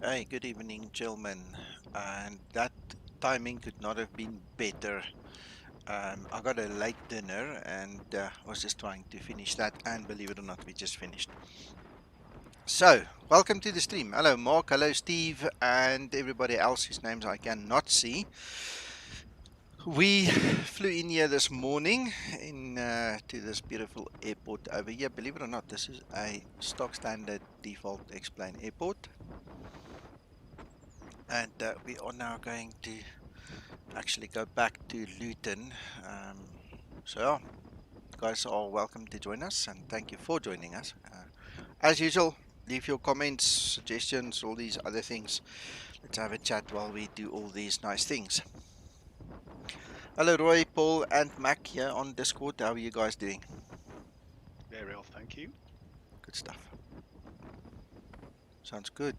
Hey, good evening, gentlemen. And that timing could not have been better. I got a late dinner and was just trying to finish that. And believe it or not, we just finished. So, welcome to the stream. Hello, Mark. Hello, Steve, and everybody else whose names I cannot see. We flew in here this morning to this beautiful airport over here. Believe it or not, this is a stock standard default explain airport. And we are now going to actually go back to Luton. So yeah, guys are welcome to join us, and thank you for joining us. As usual, leave your comments, suggestions, all these other things. Let's have a chat while we do all these nice things. Hello Roy, Paul and Mac here on Discord. How are you guys doing? Very well, thank you. Good stuff. Sounds good.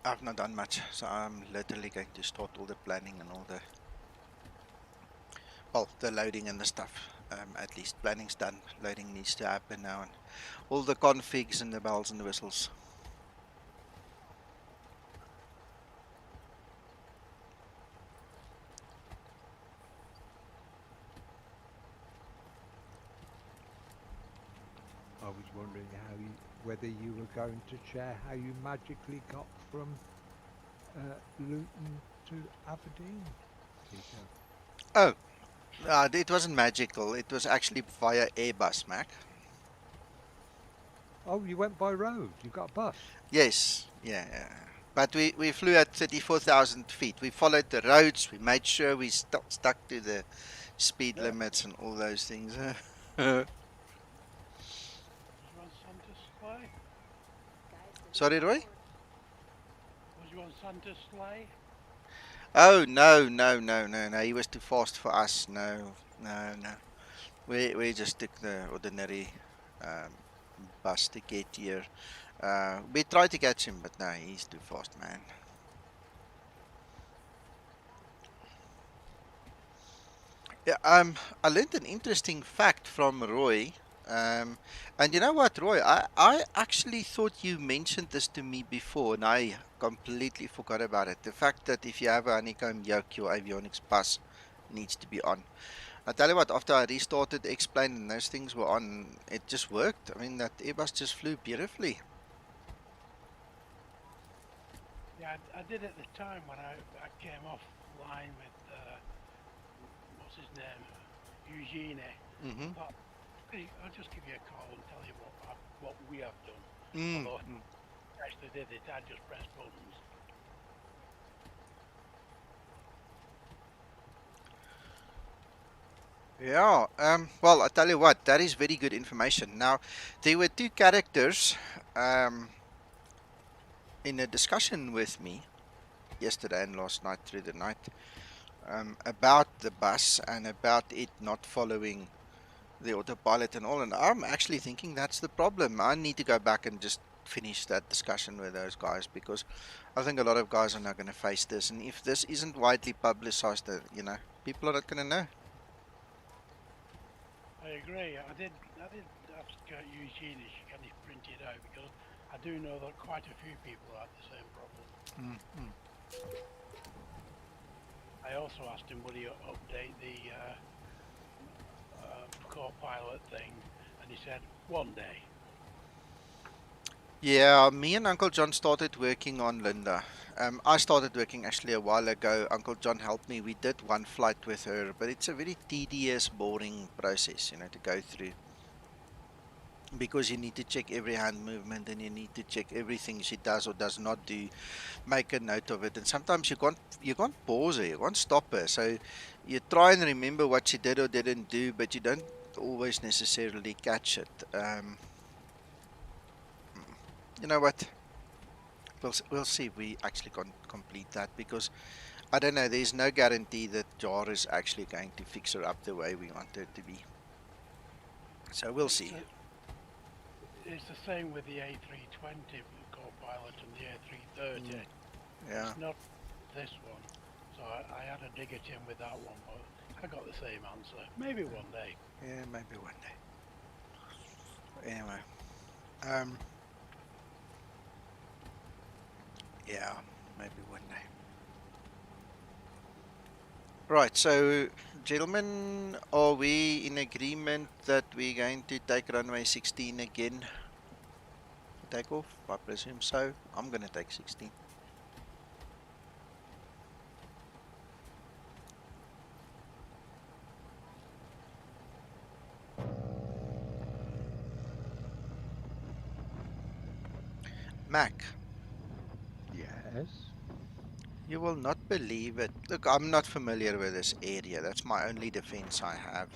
I've not done much, so I'm literally going to start all the planning and all the the loading and the stuff. At least planning's done. Loading needs to happen now, and all the configs and the bells and the whistles. I was wondering whether you were going to share how you magically got from Luton to Aberdeen, Peter. Oh, it wasn't magical. It was actually via Airbus, Mac. Oh, you went by road. You got a bus. Yes, yeah. But we flew at 34,000 feet. We followed the roads. We made sure we stuck to the speed limits and all those things. Was you on Santa's sleigh? Sorry, Roy? Was you on Santa's sleigh? Oh, no. He was too fast for us. No. We just took the ordinary um, bus to get here. We tried to catch him, but no, he's too fast, man. Yeah, I learned an interesting fact from Roy. And you know what, Roy? I actually thought you mentioned this to me before, and I completely forgot about it. The fact that if you have a honeycomb yoke, your avionics bus needs to be on. I tell you what, after I restarted Explain and those things were on, it just worked. I mean, that Airbus just flew beautifully. Yeah, I did at the time when I came offline with, what's his name? Eugene. I Mm-hmm. thought, hey, I'll just give you a call and tell you what we have done. Mm. Although I actually did it, I just pressed buttons. Yeah, well, I tell you what, that is very good information. Now, there were two characters um, in a discussion with me yesterday and last night through the night about the bus and about it not following the autopilot and all. And I'm actually thinking that's the problem. I need to go back and just finish that discussion with those guys because I think a lot of guys are now going to face this. And if this isn't widely publicized, people are not going to know. I agree. I did ask Eugene if she can print it out because I do know that quite a few people had the same problem. Mm-hmm. I also asked him would he update the co-pilot thing, and he said one day. Yeah, me and Uncle John started working on Linda. I started working actually a while ago. Uncle John helped me. We did one flight with her, but it's a very tedious, boring process, to go through because you need to check every hand movement and you need to check everything she does or does not do, make a note of it. And sometimes you can't pause her, you can't stop her. So you try and remember what she did or didn't do, but you don't always necessarily catch it. You know what? We'll see if we actually can complete that because I don't know. There's no guarantee that Jar is actually going to fix her up the way we want her to be. So we'll It's see. it's the same with the A320 co-pilot and the A330. Mm, yeah. It's not this one. So I had a dig at him with that one, but I got the same answer. Maybe one day. Yeah, maybe one day. Anyway, um, yeah, maybe one day. Right, so gentlemen, are we in agreement that we're going to take runway 16 again for takeoff? I presume so. I'm going to take 16. Mac, Yes. you will not believe it. Look, I'm not familiar with this area. That's my only defense I have.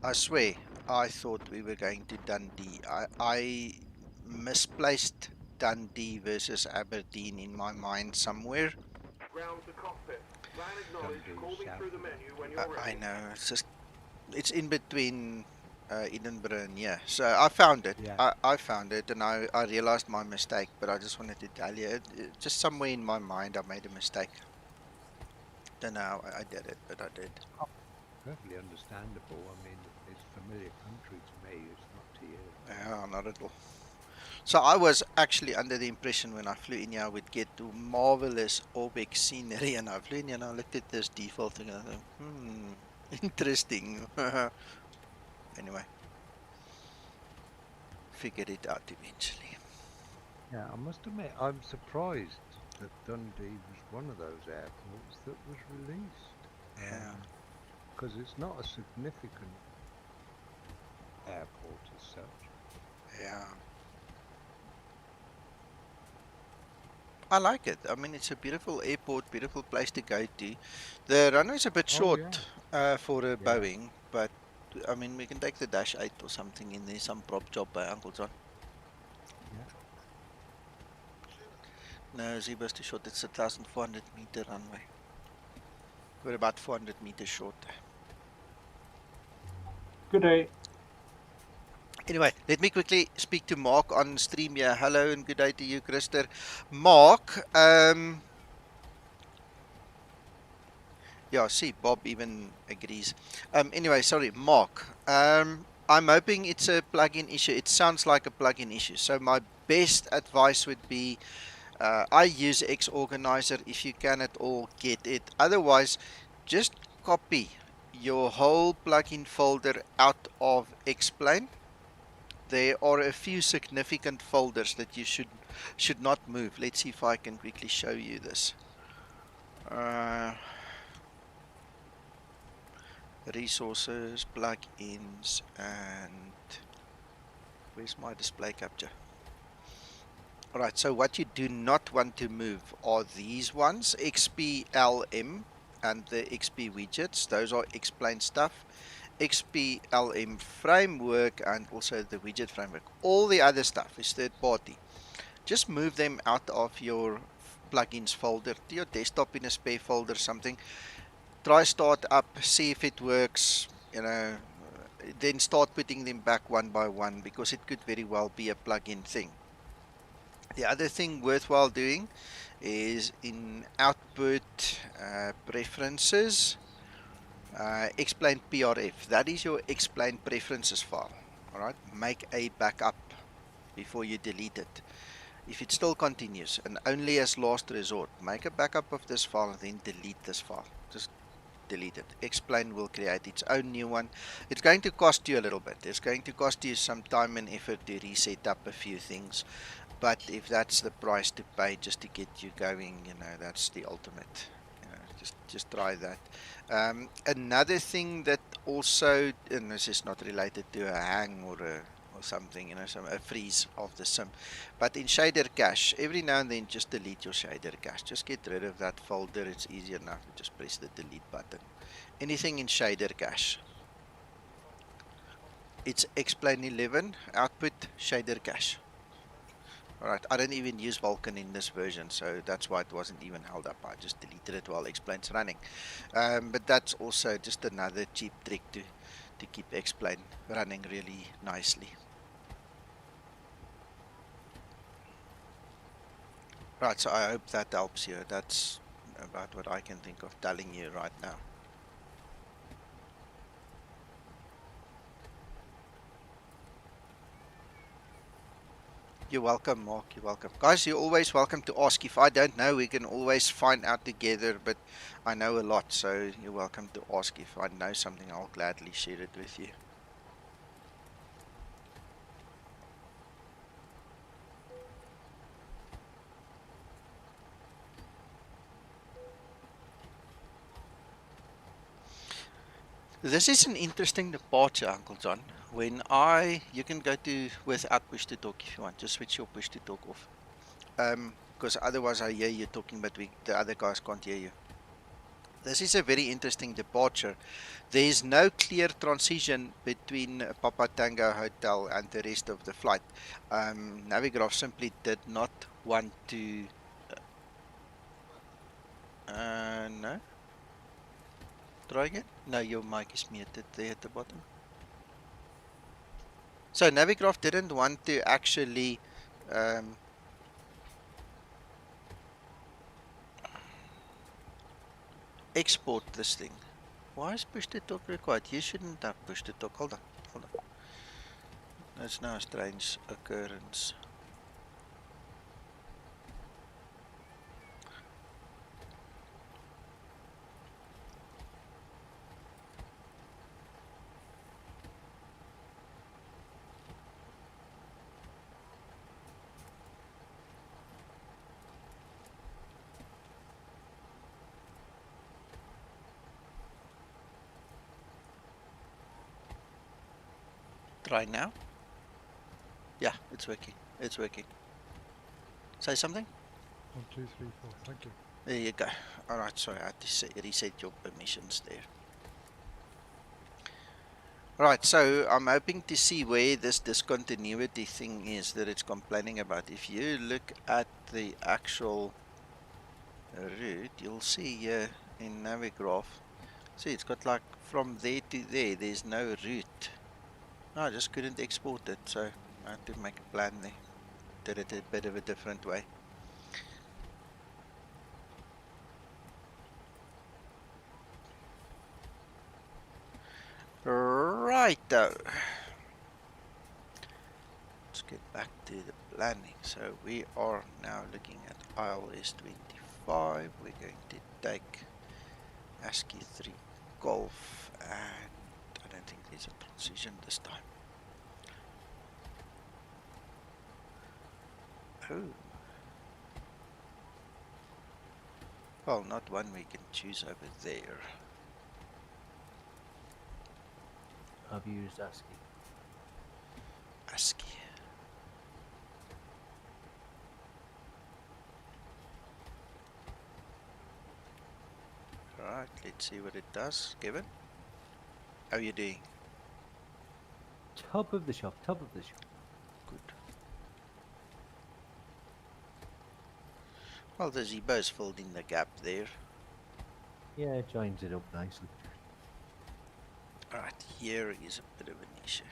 I swear, I thought we were going to Dundee. I misplaced Dundee versus Aberdeen in my mind somewhere. Ground to cockpit. Plan acknowledged. Dundee Call me south through the of menu when Aberdeen. you're I ready. know, it's in between Edinburgh and yeah. So I found it. Yeah. I found it and I realized my mistake, but I just wanted to tell you, just somewhere in my mind I made a mistake. Don't know how I did it, but I did. Perfectly understandable. I mean, it's familiar country to me. It's not to you. Yeah, not at all. So I was actually under the impression when I flew in here I would get to marvelous Orbeck scenery, and I flew in here and I looked at this default thing and I thought, interesting. Anyway, figured it out eventually. Yeah, I must admit, I'm surprised that Dundee was one of those airports that was released. Yeah. Because it's not a significant airport as such. Yeah. I like it. I mean, it's a beautiful airport, beautiful place to go to. The runway's a bit Oh, yeah. short for a Yeah. Boeing, but I mean, we can take the Dash 8 or something in there, some prop job by Uncle John. Yeah. No, Zibo's too short. It's a 1,400-meter runway. We're about 400 meters short. Good day. Anyway, let me quickly speak to Mark on stream here. Hello and good day to you, Krister. Mark, yeah, see, Bob even agrees. Anyway, sorry, Mark. I'm hoping it's a plugin issue. It sounds like a plugin issue. So my best advice would be, I use Xorganizer. If you can at all, get it. Otherwise, just copy your whole plugin folder out of Explain. There are a few significant folders that you should not move. Let's see if I can quickly show you this. Resources, plugins, and where's my display capture? Alright, so what you do not want to move are these ones, XPLM and the XP widgets. Those are Explain stuff. XPLM framework and also the widget framework. All the other stuff is third party. Just move them out of your plugins folder to your desktop in a spare folder, something. Try start up, see if it works, then start putting them back one by one, because it could very well be a plugin thing. The other thing worthwhile doing is in output preferences, explain PRF. That is your explain preferences file. All right, make a backup before you delete it. If it still continues, and only as last resort, make a backup of this file and then delete this file. Just delete it. Explain will create its own new one. It's going to cost you a little bit. It's going to cost you some time and effort to reset up a few things. But if that's the price to pay just to get you going, that's the ultimate. Just try that. Another thing that also, and this is not related to a hang or something, a freeze of the sim, but in shader cache, every now and then just delete your shader cache. Just get rid of that folder. It's easy enough to just press the delete button. Anything in shader cache. It's explain 11 output shader cache. Alright, I don't even use Vulkan in this version, so that's why it wasn't even held up. I just deleted it while Explain's running. But that's also just another cheap trick to keep Explain running really nicely. Right, so I hope that helps you. That's about what I can think of telling you right now. You're welcome, Mark. You're welcome. Guys, you're always welcome to ask. If I don't know, we can always find out together, but I know a lot, so you're welcome to ask. If I know something, I'll gladly share it with you. This is an interesting departure, Uncle John. You can go to without push to talk if you want. Just switch your push to talk off. Because otherwise I hear you talking, but the other guys can't hear you. This is a very interesting departure. There is no clear transition between Papa Tango Hotel and the rest of the flight. Navigraph simply did not want to. No. Try again. No, your mic is muted there at the bottom. So Navigraph didn't want to actually export this thing. Why is push to talk required? You shouldn't have push to talk. Hold on. That's now a strange occurrence. Try now. Yeah, it's working. It's working. Say something? 1, 2, 3, 4. Thank you. There you go. Alright, sorry, I had to reset your permissions there. Right, so I'm hoping to see where this discontinuity thing is that it's complaining about. If you look at the actual route, you'll see here in Navigraph. See, it's got like from there to there, there's no route. No, I just couldn't export it, so I had to make a plan there. Did it a bit of a different way. Righto. Let's get back to the planning. So we are now looking at ILS 25. We're going to take ASCII 3 Golf, and I don't think there's a transition this time. Oh. Well, not one we can choose over there. I've used ASCII. ASCII. Right, let's see what it does. Kevin, how are you doing? Top of the shop, top of the shop. Good. Well, the Zibo's filled in the gap there. Yeah, it joins it up nicely. Alright, here is a bit of an issue.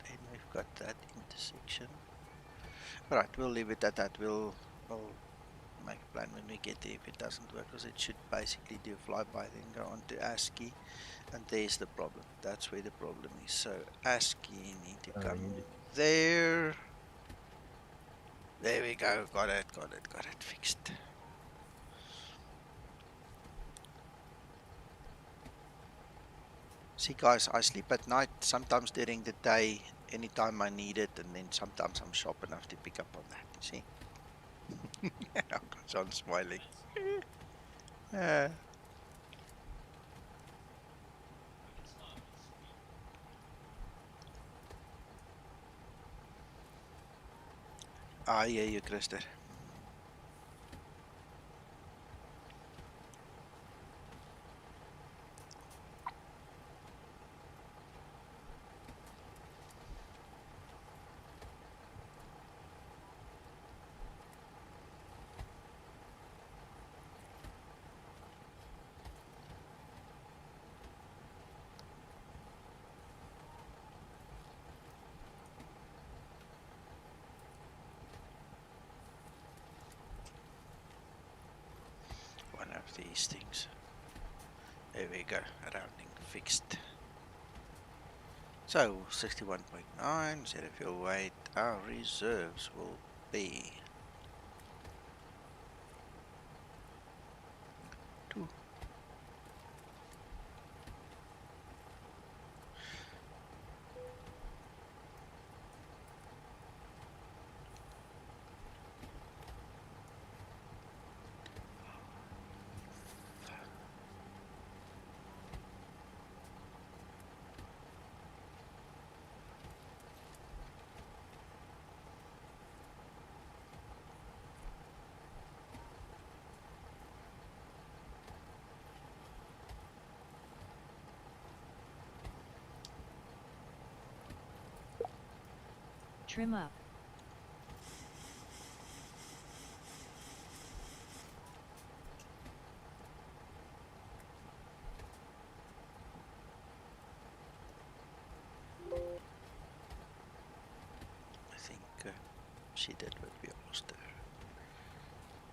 And we've got that intersection. Alright, we'll leave it at that. We'll make a plan when we get there if it doesn't work, because it should basically do a flyby, then go on to ASCII, and there's the problem. That's where the problem is. So ASCII need to come there. There we go. Got it fixed. See guys, I sleep at night, sometimes during the day, anytime I need it, and then sometimes I'm sharp enough to pick up on that, see? Uncle John smiling. I hear you, Christer. these things. There we go, rounding fixed. So 61.9, zero fuel weight. Our reserves will be 2. Trim up. I think she did what we asked her.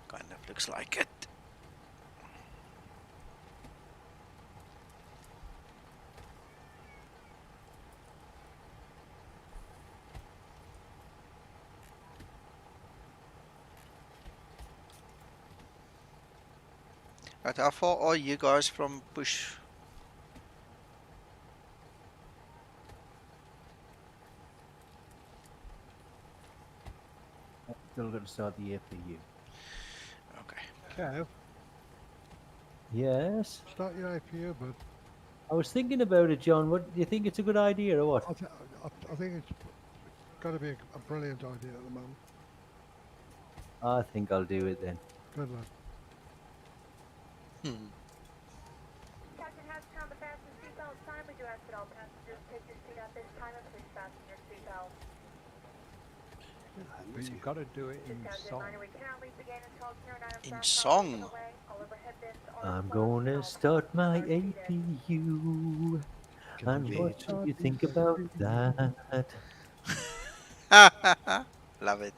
Kind of looks like it. Right, how far are you guys from push? Still got to start the APU. Okay. Kev, Yes. start your APU, bud. I was thinking about it, John. What do you think? It's a good idea or what? I think it's got to be a brilliant idea at the moment. I think I'll do it then. Good lad. Captain Hatchtown, the fasten seatbelt sign. We do ask that all passengers take your seat at this time and please fasten your seatbelt. But you've got to do it in Just as a song. reminder, we cannot leave the gate until it's near 9 In o'clock. song. All overhead bins are I'm closed and gonna all start my passengers are seated. APU. And Can what we do you start think this about APU? that? Love it.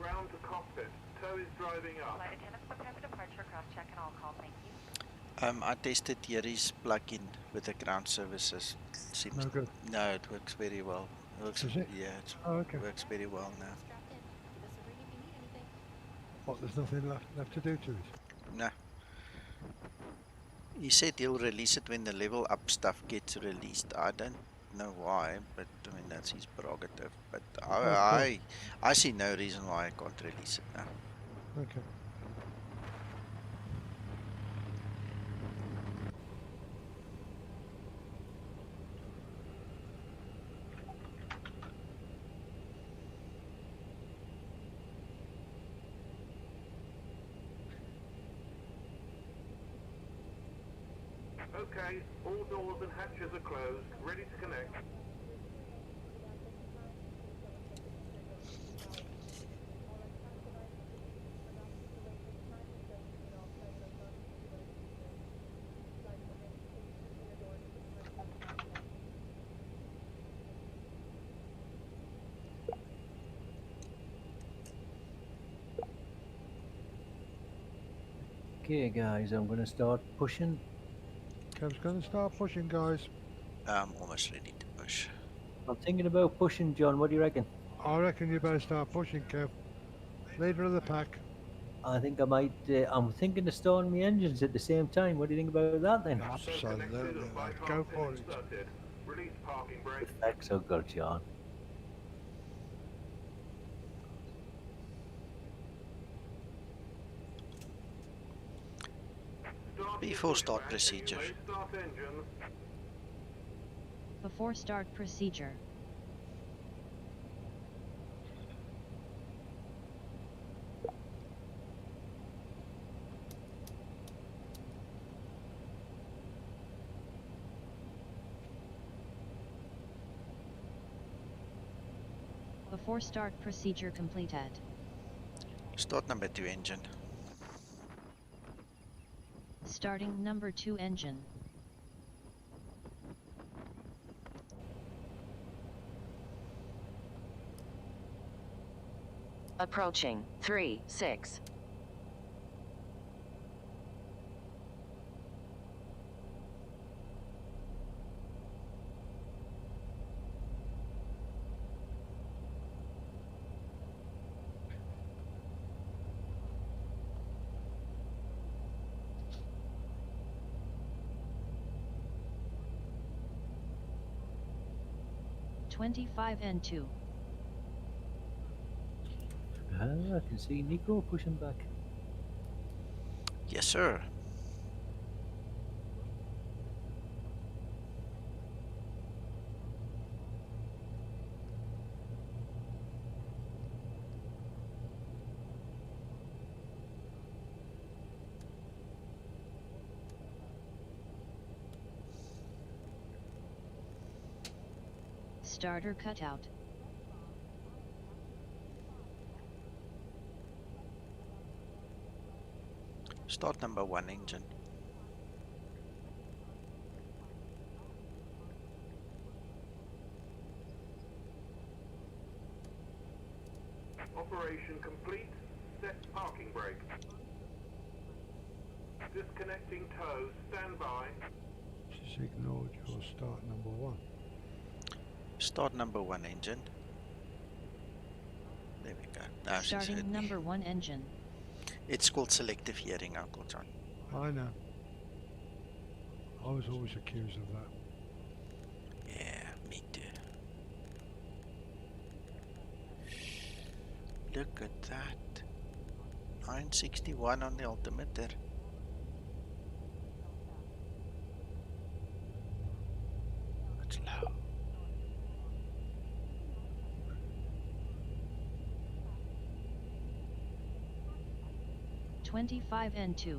Ground to cockpit. Tow is driving up. Flight attendants prepare for departure. Cross check and all call. Thank you. I tested Yuri's plugin with the ground services. Seems No good. no, it works very well. It works, Does it? yeah, it Oh, okay. works very well now. What? There's nothing left to do to it. No. He said he'll release it when the level up stuff gets released. I don't know why, but I mean that's his prerogative. But cool. I see no reason why I can't release it now. Okay. Okay, all doors and hatches are closed. Ready to connect. Okay, guys, I'm gonna start pushing. Kev's going to start pushing, guys. I'm almost ready to push. I'm thinking about pushing, John. What do you reckon? I reckon you better start pushing, Kev. Leader of the pack. I think I might. I'm thinking of starting my engines at the same time. What do you think about that then? So connected Absolutely, and lad. bypass Go pin for it. inserted. Release parking brake. Thanks so good, John. Before start procedure. Start engine. Before start procedure. Before start procedure completed. Start number 2 engine. Starting number 2 engine. Approaching 3-6. N2. I can see Nico pushing back. Yes, sir. Starter cutout. Start number 1 engine. Operation complete. Set parking brake. Disconnecting tow. Stand by. She's ignored your start number 1. Start number 1 engine. There we go. Now she's heard Starting me. number 1 engine. It's called selective hearing, Uncle John. I know. I was always accused of that. Yeah, me too. Look at that. 961 on the altimeter. That's low. N2.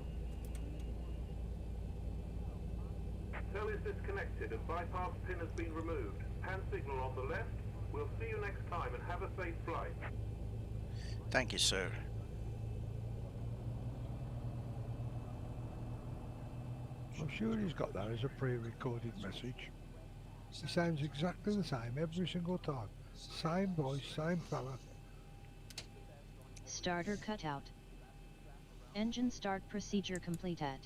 Tow is disconnected and bypass pin has been removed. Hand signal on the left. We'll see you next time and have a safe flight. Thank you, sir. I'm sure he's got that as a pre-recorded message. He sounds exactly the same every single time. Same voice, same fella. Starter cutout. Engine start procedure completed.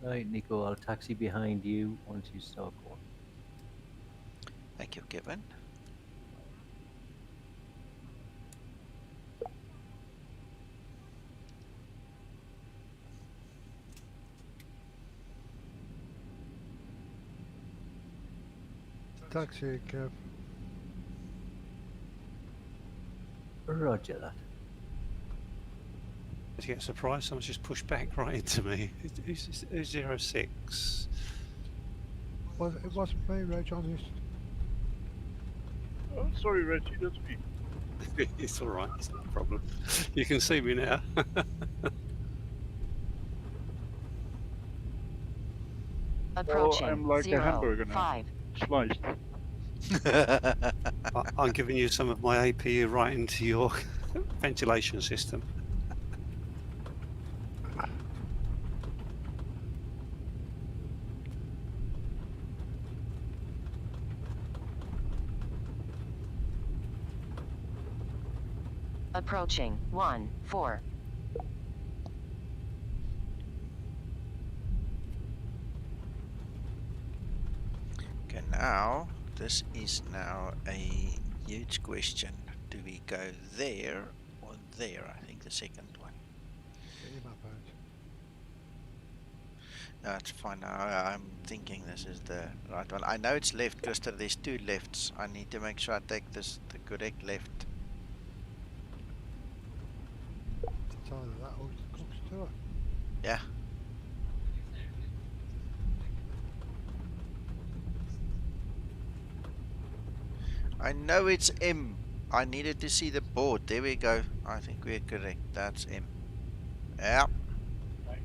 Right, Nico, I'll taxi behind you once you start going. Thank you, Kevin. Taxi, Kev. Roger that. To get surprised, someone's just pushed back right into me. Who's 06? Well, it wasn't me, Reg, honest. Oh, sorry, Reggie, that's me. It's alright, it's not a problem. You can see me now. Approaching I'm like a 0, hamburger now. 5. Sliced. I'm giving you some of my APU right into your ventilation system. Approaching 1-4. now, this is now a huge question. Do we go there or there? I think the second one. Get your map out. No, it's fine. I'm thinking this is the right one. I know it's left, Krister. There's two lefts. I need to make sure I take this the correct left. It's either that or it's the Cook's Tour. Yeah. I know it's M. I needed to see the board. There we go. I think we're correct. That's M. Yeah. Right.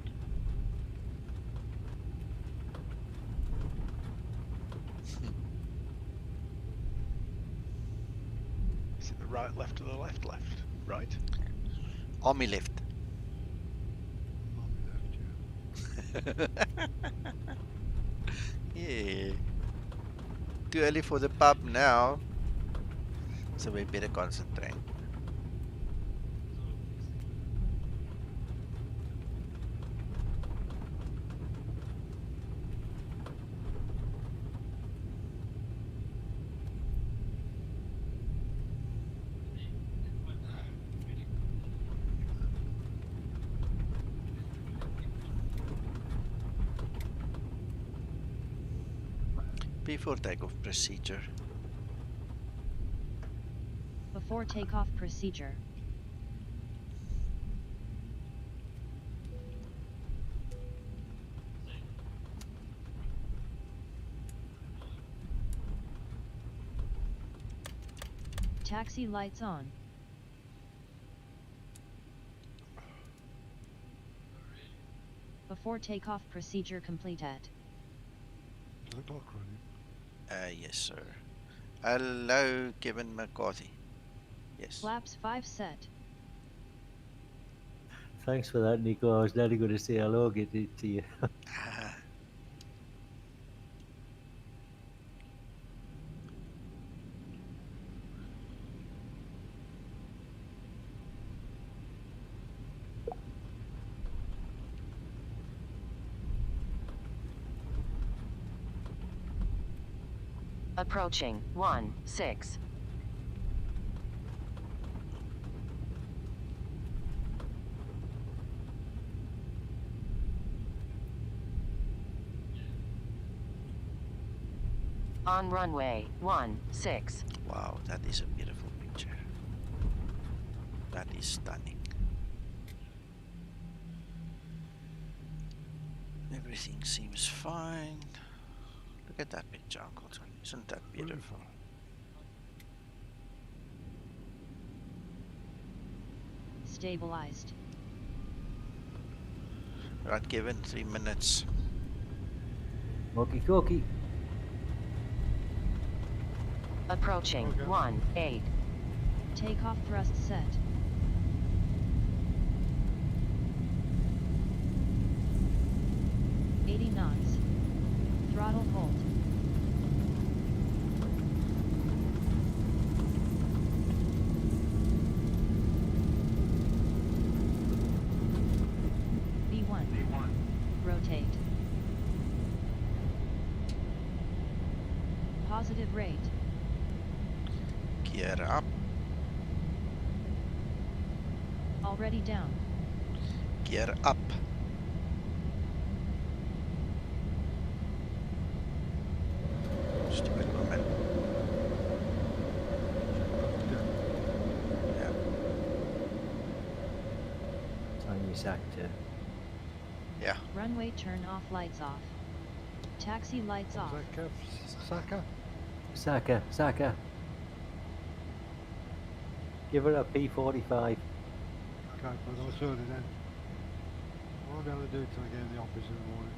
Is it the right, left, or the left, left? Right. Army left. Army left, Yeah. Too early for the pub now. So we better concentrate. Before takeoff procedure. Before takeoff procedure. Taxi lights on. Before takeoff procedure completed. Does the clock running? Yes, sir. Hello, Kevin McCarthy. Yes. Flaps 5 set. Thanks for that, Nico. I was nearly going to say hello to you. Approaching 16. On runway 16. Wow, that is a beautiful picture. That is stunning. Everything seems fine. Look at that picture, Uncle John. Isn't that beautiful? Stabilized. Right, Kevin, 3 minutes. Okie dokie. Approaching 18. Takeoff thrust set. $80 knots. Throttle hold. V1. Rotate. Positive rate. Gear up. Already down. Gear up. Stupid woman. Yeah. Time you sacked her. Yeah. Runway turn off, lights off. Taxi lights off. Is that Kev? Saka? Saka. Give her a P45. Okay, but I'll sort it then. I won't be able to do it till I get in the office in the morning.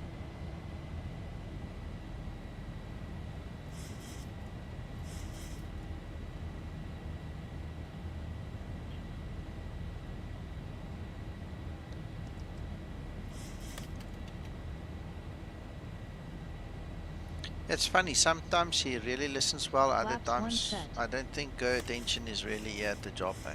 It's funny, sometimes she really listens well, other Flaps 1 times set. I don't think her attention is really here at the job, eh?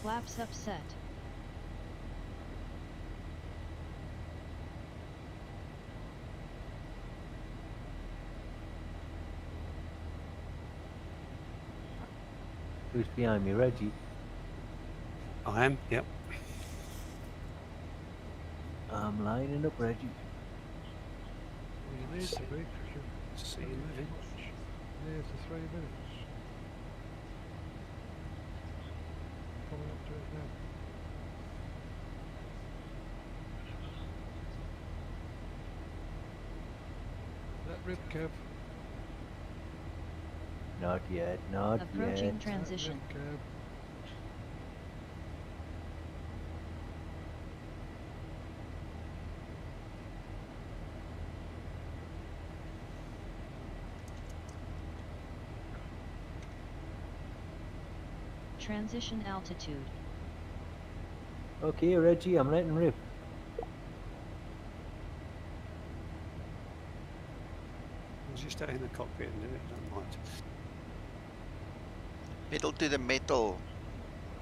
Flaps upset. Who's behind me, Reggie? I am, yep. I'm lining up, Reggie. Well, you need to be, because you're See you pretty moving. much near to 3 minutes. Coming up to it now. Let rip, Kev. Not yet, not Approaching yet. transition. Let rip, Kev. Transition altitude. Okay, Reggie, I'm letting rip. I'll just stay in the cockpit and do it, don't mind. Pedal to the metal.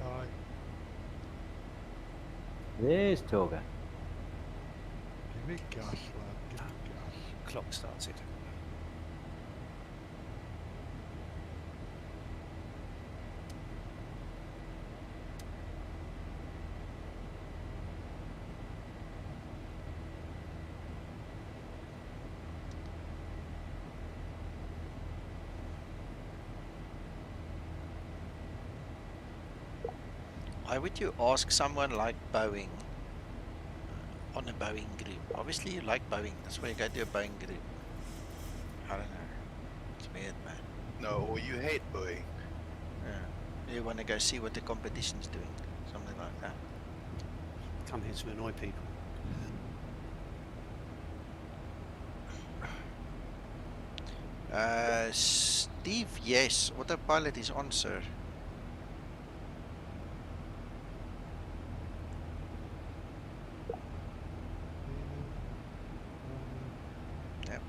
Aye. There's Toga. Give me gas, lad. Give me gas. Clock started. Why would you ask someone like Boeing on a Boeing group? Obviously you like Boeing. That's why you go to a Boeing group. I don't know. It's weird, man. No, or you hate Boeing. Yeah. You want to go see what the competition's doing. Something like that. Come here to annoy people. Steve, yes. Autopilot is on, sir. Yep.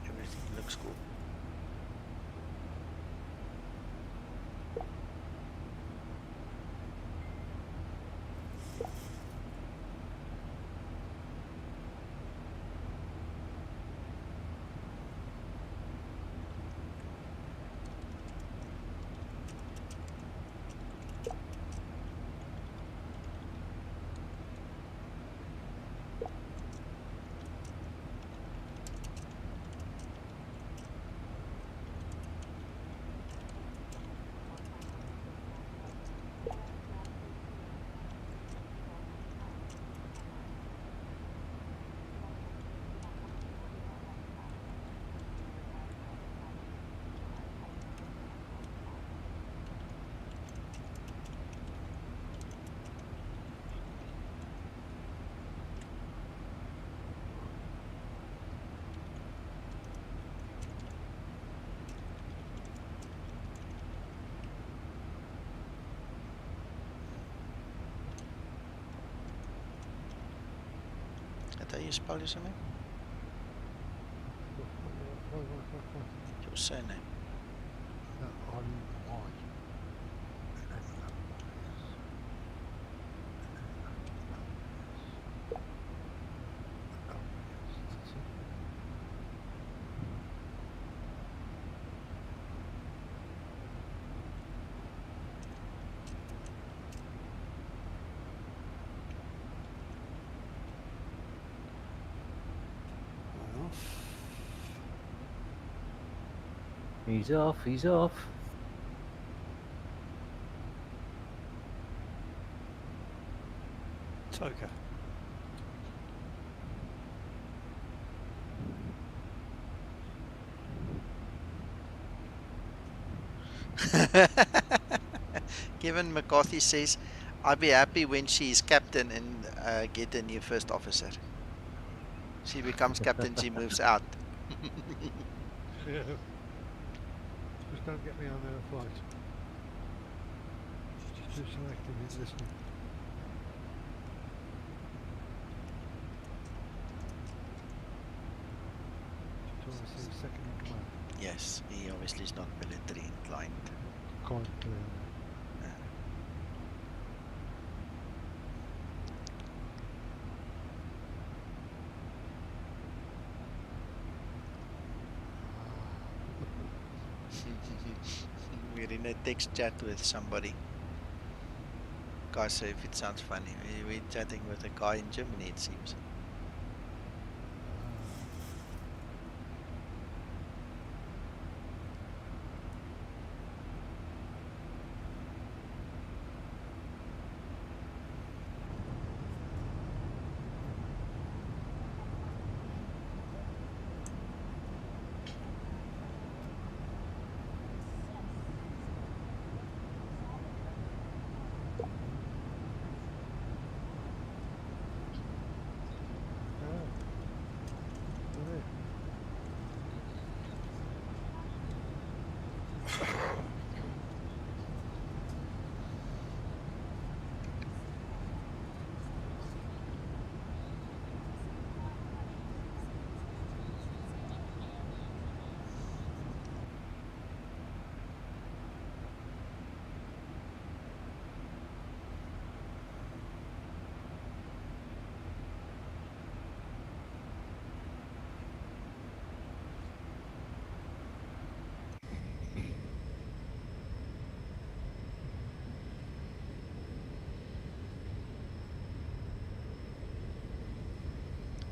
Everything looks cool. How you spell your something? Your surname. He's off, he's off. Toga. Kevin McCarthy says, I'd be happy when she's captain and get a new first officer. She becomes captain, she moves out. Yeah. Just don't get me on her flight. She's too selective in listening. She's trying to see second in command. Yes, he obviously is not military inclined. can't clear that. We're in a text chat with somebody. Guy say if it sounds funny. We're chatting with a guy in Germany, it seems.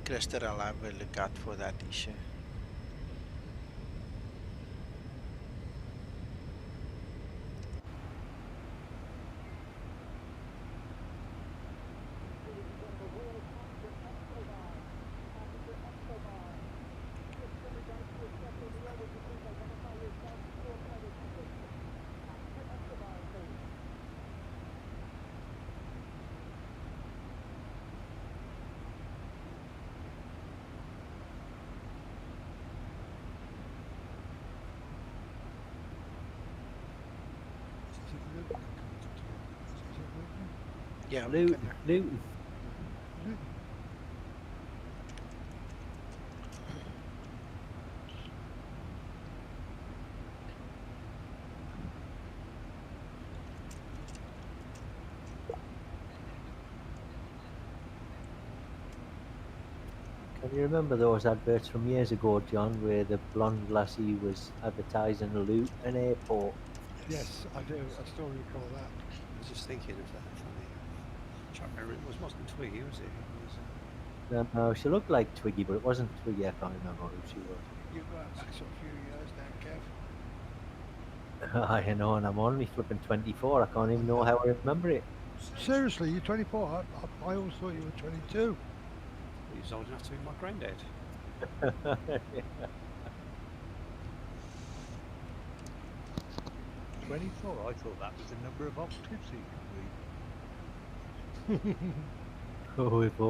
Crester, I'll have a look out for that issue. Yeah, we Luton, can. Luton. Can you remember those adverts from years ago, John, where the blonde lassie was advertising Luton Airport? Yes, I do. I still recall that. I was just thinking of that. Funny. Trying to remember, it wasn't Twiggy, was it? It was, No, she looked like Twiggy, but it wasn't Twiggy. I can't remember who she was. You're going back some few years now, Kev. I know, and I'm only flipping 24. I can't even know how I remember it. Seriously, you're 24? I always thought you were 22. he was old enough to be my granddad. 24. I thought that was the number of octaves he could read. Oh, if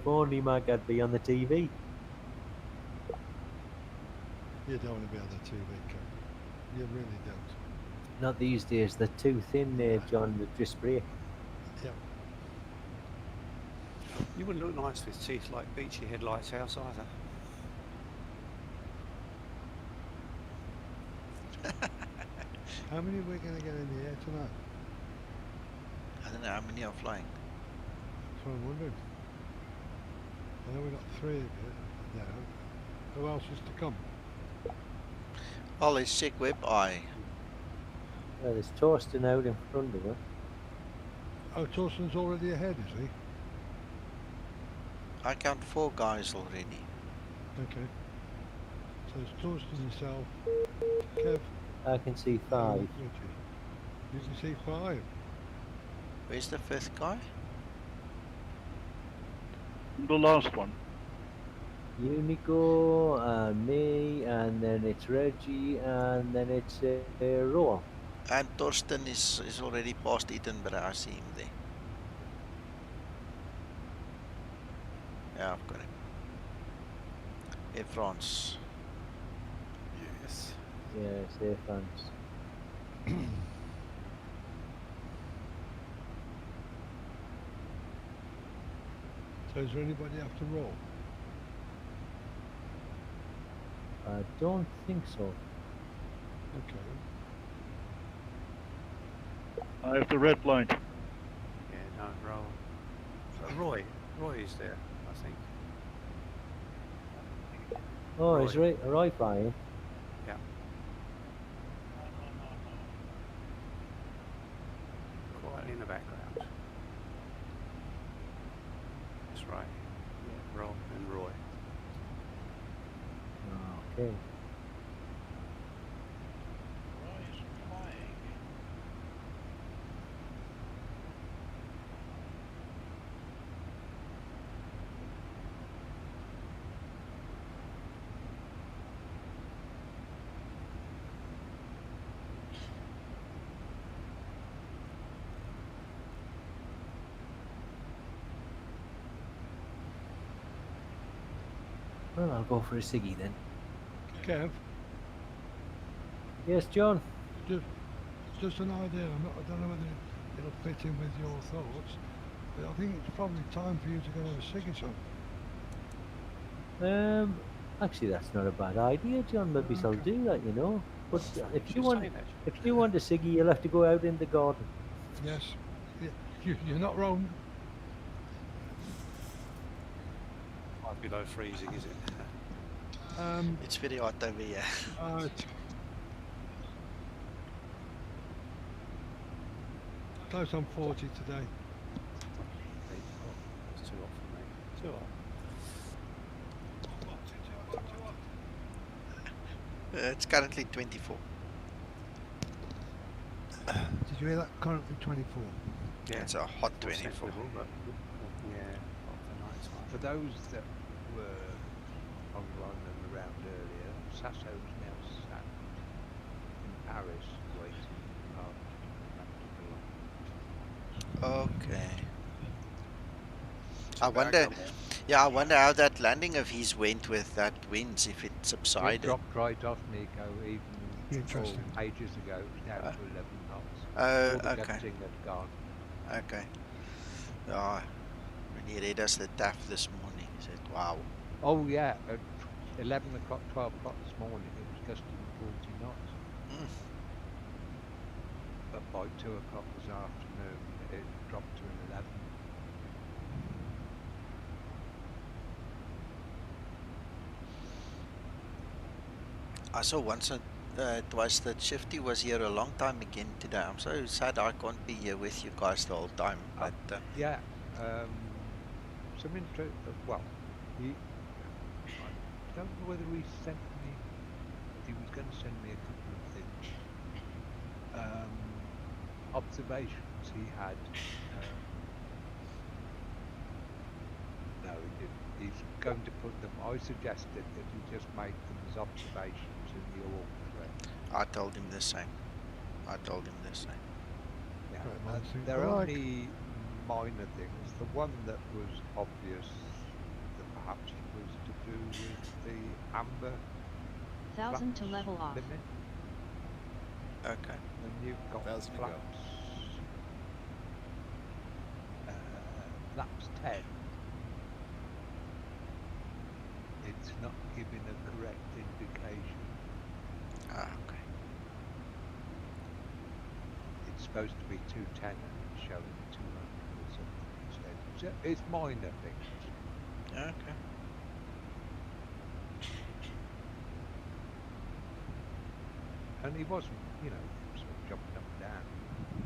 only Mark had be on the TV. You don't want to be on the TV, Kev. You really don't. Not these days. They're too thin there, John. They just break. Yep. You wouldn't look nice with teeth like Beachy Head Lighthouse either. How many are we going to get in the air tonight? I don't know how many are flying. That's what I'm wondering. I know we got 3 of you now. Who else is to come? Well, let's check web eye. Well, there's Torsten out in front of her. Oh, Torsten's already ahead, is he? I count 4 guys already. Okay. So it's Torsten, yourself, Kev. I can see 5. Richie. You can see 5. Where's the 5th guy? The last one. Unico, and me, and then it's Reggie, and then it's Roa. And Torsten is already past Edinburgh. I see him there. Yeah, I've got him. Air France. Yes. Yes, Air France. So is there anybody after roll? I don't think so. Okay. I have the red blind. Yeah, don't roll. Roy is there, I think. Oh, Roy. is Roy flying? Yeah. Quietly in the background. That's right. Yeah, Rob and Roy. Okay. Roy's flying. Well, I'll go for a ciggy then. Kev, Yes, John. just an idea. I don't know whether it'll fit in with your thoughts, but I think it's probably time for you to go and have a ciggy son. Actually, that's not a bad idea, John. Maybe I'll do that, you know. But if you want a ciggy, you'll have to go out in the garden. Yes, you're not wrong. Might be below freezing, is it? It's very hot over here. Close on 40 today. It's too hot for me. Too hot. It's currently 24. Did you hear that? Currently 24. Yeah, it's a hot 24. But, yeah, hot for night time. For those that were online and around earlier, Sasso's now sat in Paris waiting Okay. I wonder how that landing of his went with that winds, if it subsided. It dropped right off, Nico, even Interesting. ages ago. It was down to 11 knots. Oh, All the okay. captain had gone. Okay. Oh, when he read us the DAF this morning, he said, wow. Oh yeah, at 11 o'clock, 12 o'clock this morning, it was gusting 40 knots. But by 2 o'clock this afternoon, it dropped to an 11. I saw once twice that Shifty was here a long time again today. I'm so sad I can't be here with you guys the whole time. But yeah, some interest. Well, I don't know whether he sent me. He was going to send me a couple of things. Observations he had. No, he didn't. He's going to put them. I suggested that he just make them as observations in the org thread. I told him the same. Yeah, they're only minor things. The one that was obvious that perhaps was to do with the amber 1000 to level off. limit. Okay. And you've got flaps. Flaps 10. It's not giving a correct indication. Okay. It's supposed to be 210 and it's showing 200 or something instead. So it's minor things. Okay. And he wasn't, sort of jumping up and down.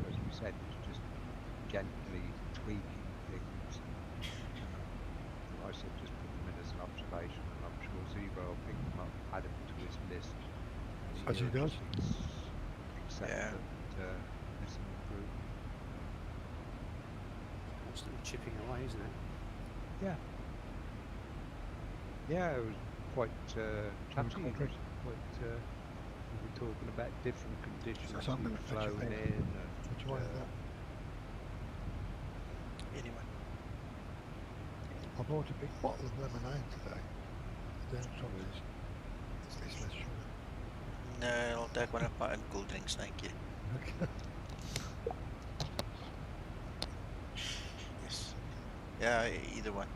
As we said, it's just gently tweaking things. I said just put them in as an observation, and I'm sure Zibo will pick them up, add them to his list. As he does. Except that there's an improvement. Constantly chipping away, isn't it? Yeah. Yeah, it was quite chatty. We were talking about different conditions he'd flown in. Anyway. I bought a big bottle of lemonade today. The only trouble is, it's less sugar. No, I'll take one of my own cool drinks, thank you. Okay. Yes. Yeah, either one.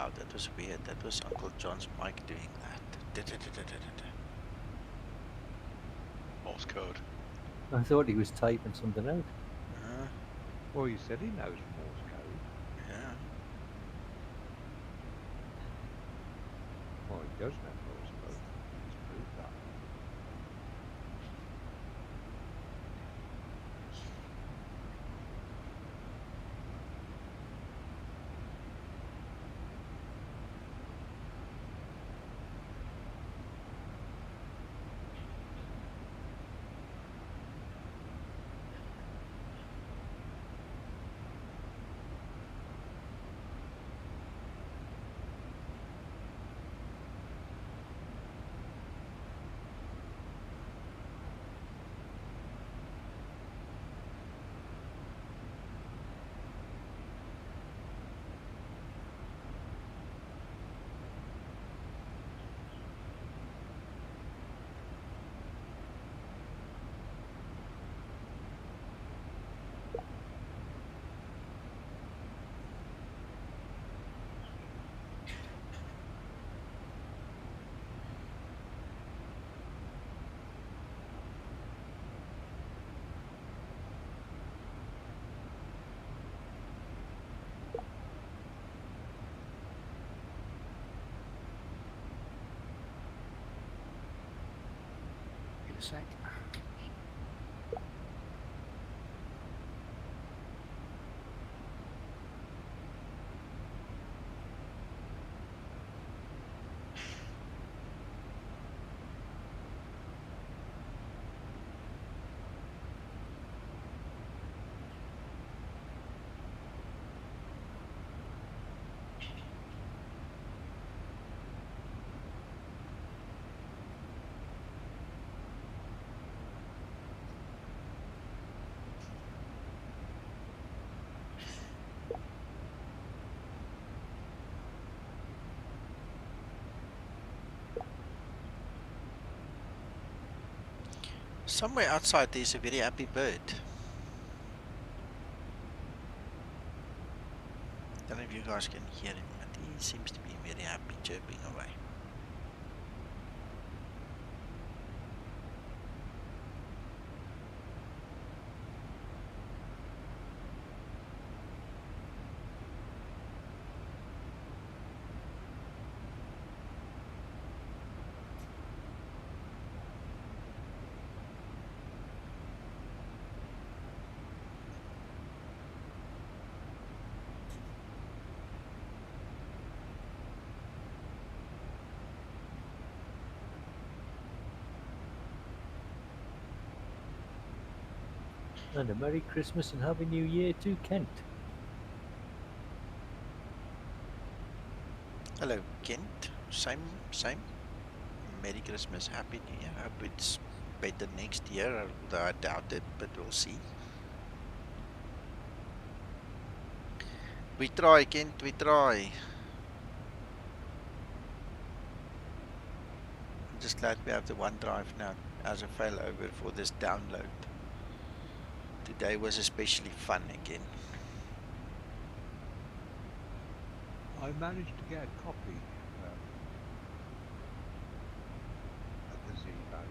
Wow, that was weird. That was Uncle John's mic doing that. Morse code. I thought he was typing something out. Well, you said he knows Morse code. Yeah. Well, he does know Morse code. He's proved that. In a sec. Somewhere outside there's a very happy bird. Don't know if you guys can hear him, but he seems to be very happy, chirping away. And a Merry Christmas and Happy New Year to Kent. Hello, Kent. Same. Merry Christmas, Happy New Year. Hope it's better next year, although I doubt it, but we'll see. We try, Kent, we try. I'm just glad we have the OneDrive now as a failover for this download. Today was especially fun again. I managed to get a copy of the Zibo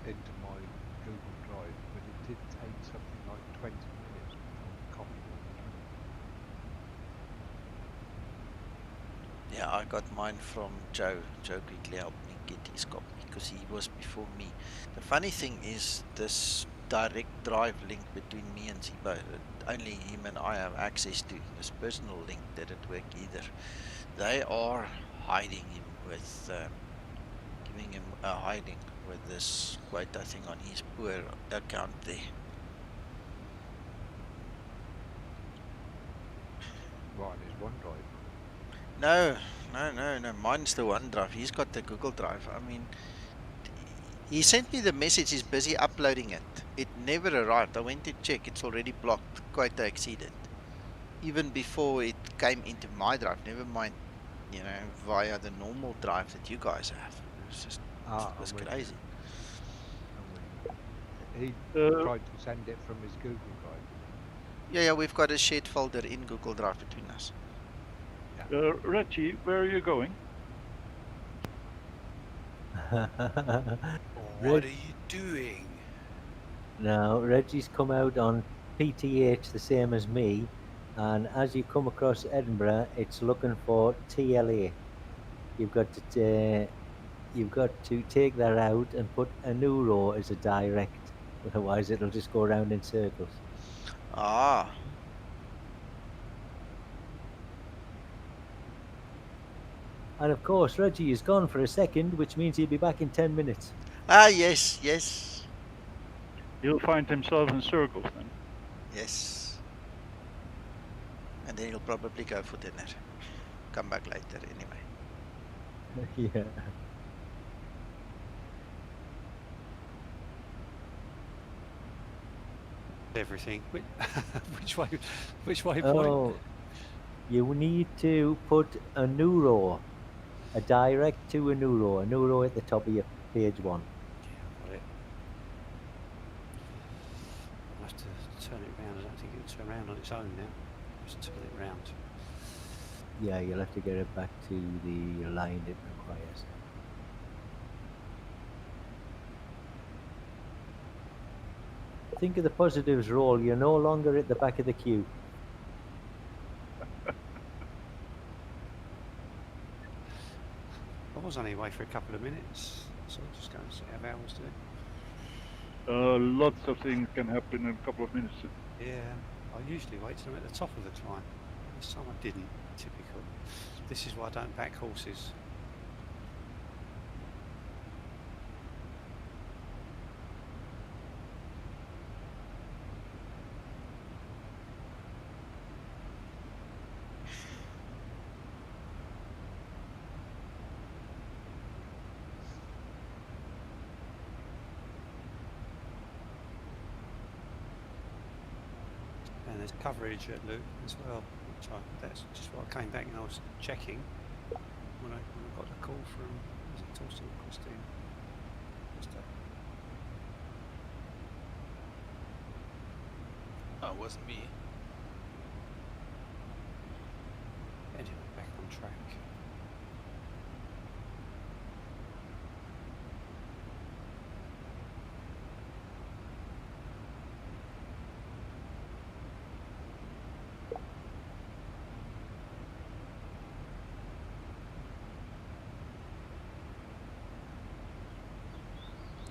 into my Google Drive, but it did take something like 20 minutes before the copy was. Yeah, I got mine from Joe. Joe quickly helped me get his copy because he was before me. The funny thing is this direct drive link between me and Zibo, only him and I have access to. This personal link didn't work either. They are hiding him with, giving him a hiding with this quota thing on his poor account there. Right, there's OneDrive. No, mine's the OneDrive. He's got the Google Drive. I mean, he sent me the message, he's busy uploading it. It never arrived. I went to check, it's already blocked, quota exceeded. Even before it came into my drive, never mind, you know, via the normal drive that you guys have. It was just, it was crazy. He tried to send it from his Google Drive. Yeah, we've got a shared folder in Google Drive between us. Yeah. Reggie, where are you going? What are you doing? Now, Reggie's come out on PTH the same as me, and as you come across Edinburgh, it's looking for TLA. You've got to take that out and put a new row as a direct. Otherwise, it'll just go around in circles. Ah, And of course, Reggie is gone for a second, which means he'll be back in 10 minutes. yes, yes, He'll find himself in circles then. yes. And then he'll probably go for dinner. Come back later anyway. Yeah. Everything. Which way? Which way? Oh, you need to put a new row, a direct to a new row at the top of your page 1. Yeah, got it. I'll have to turn it round. I don't think it'll turn around on its own now. Just turn it round. Yeah, you'll have to get it back to the line it requires. Think of the positives, Roll. You're no longer at the back of the queue. I was only away for a couple of minutes, so I'll just go and see how Val was doing. Lots of things can happen in a couple of minutes. Yeah, I usually wait till I'm at the top of the climb. This time I didn't. Typical. This is why I don't back horses. And there's coverage at Luton as well. That's just what I came back and I was checking when I got the call from, was it Torsten or Christine? Oh, it wasn't me. Anyway, back on track.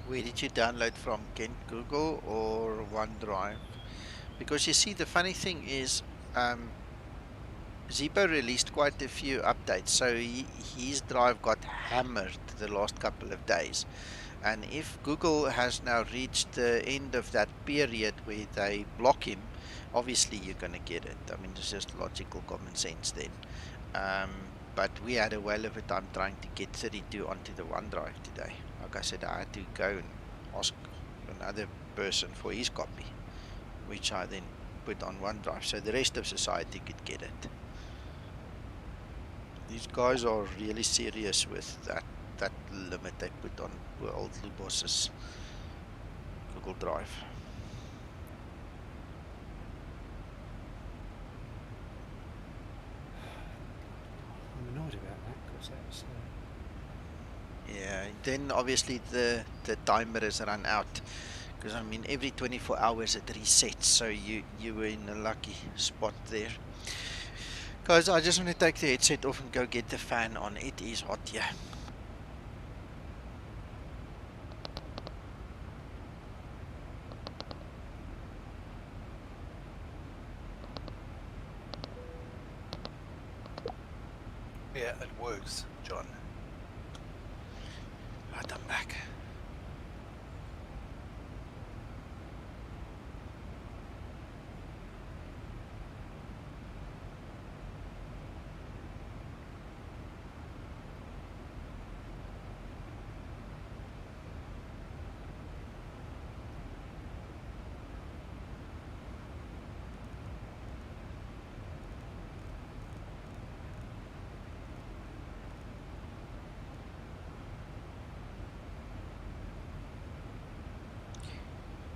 Where did you download from, Ken? Google or OneDrive? Because you see, the funny thing is, Zibo released quite a few updates, so his drive got hammered the last couple of days. And if Google has now reached the end of that period where they block him, obviously you're going to get it. I mean, it's just logical common sense then. But we had a whale of a time trying to get 32 onto the OneDrive today. Like I said, I had to go and ask another person for his copy, which I then put on OneDrive, so the rest of society could get it. These guys are really serious with that limit they put on World Lubos's Google Drive. I'm annoyed about that because that's. Yeah, then obviously the timer is run out, because I mean every 24 hours it resets, so you were in a lucky spot there. Guys, I just want to take the headset off and go get the fan on. It is hot here. Yeah, it works, John. Right, I'm back.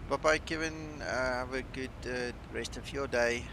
Bye-bye, Kevin. Have a good rest of your day.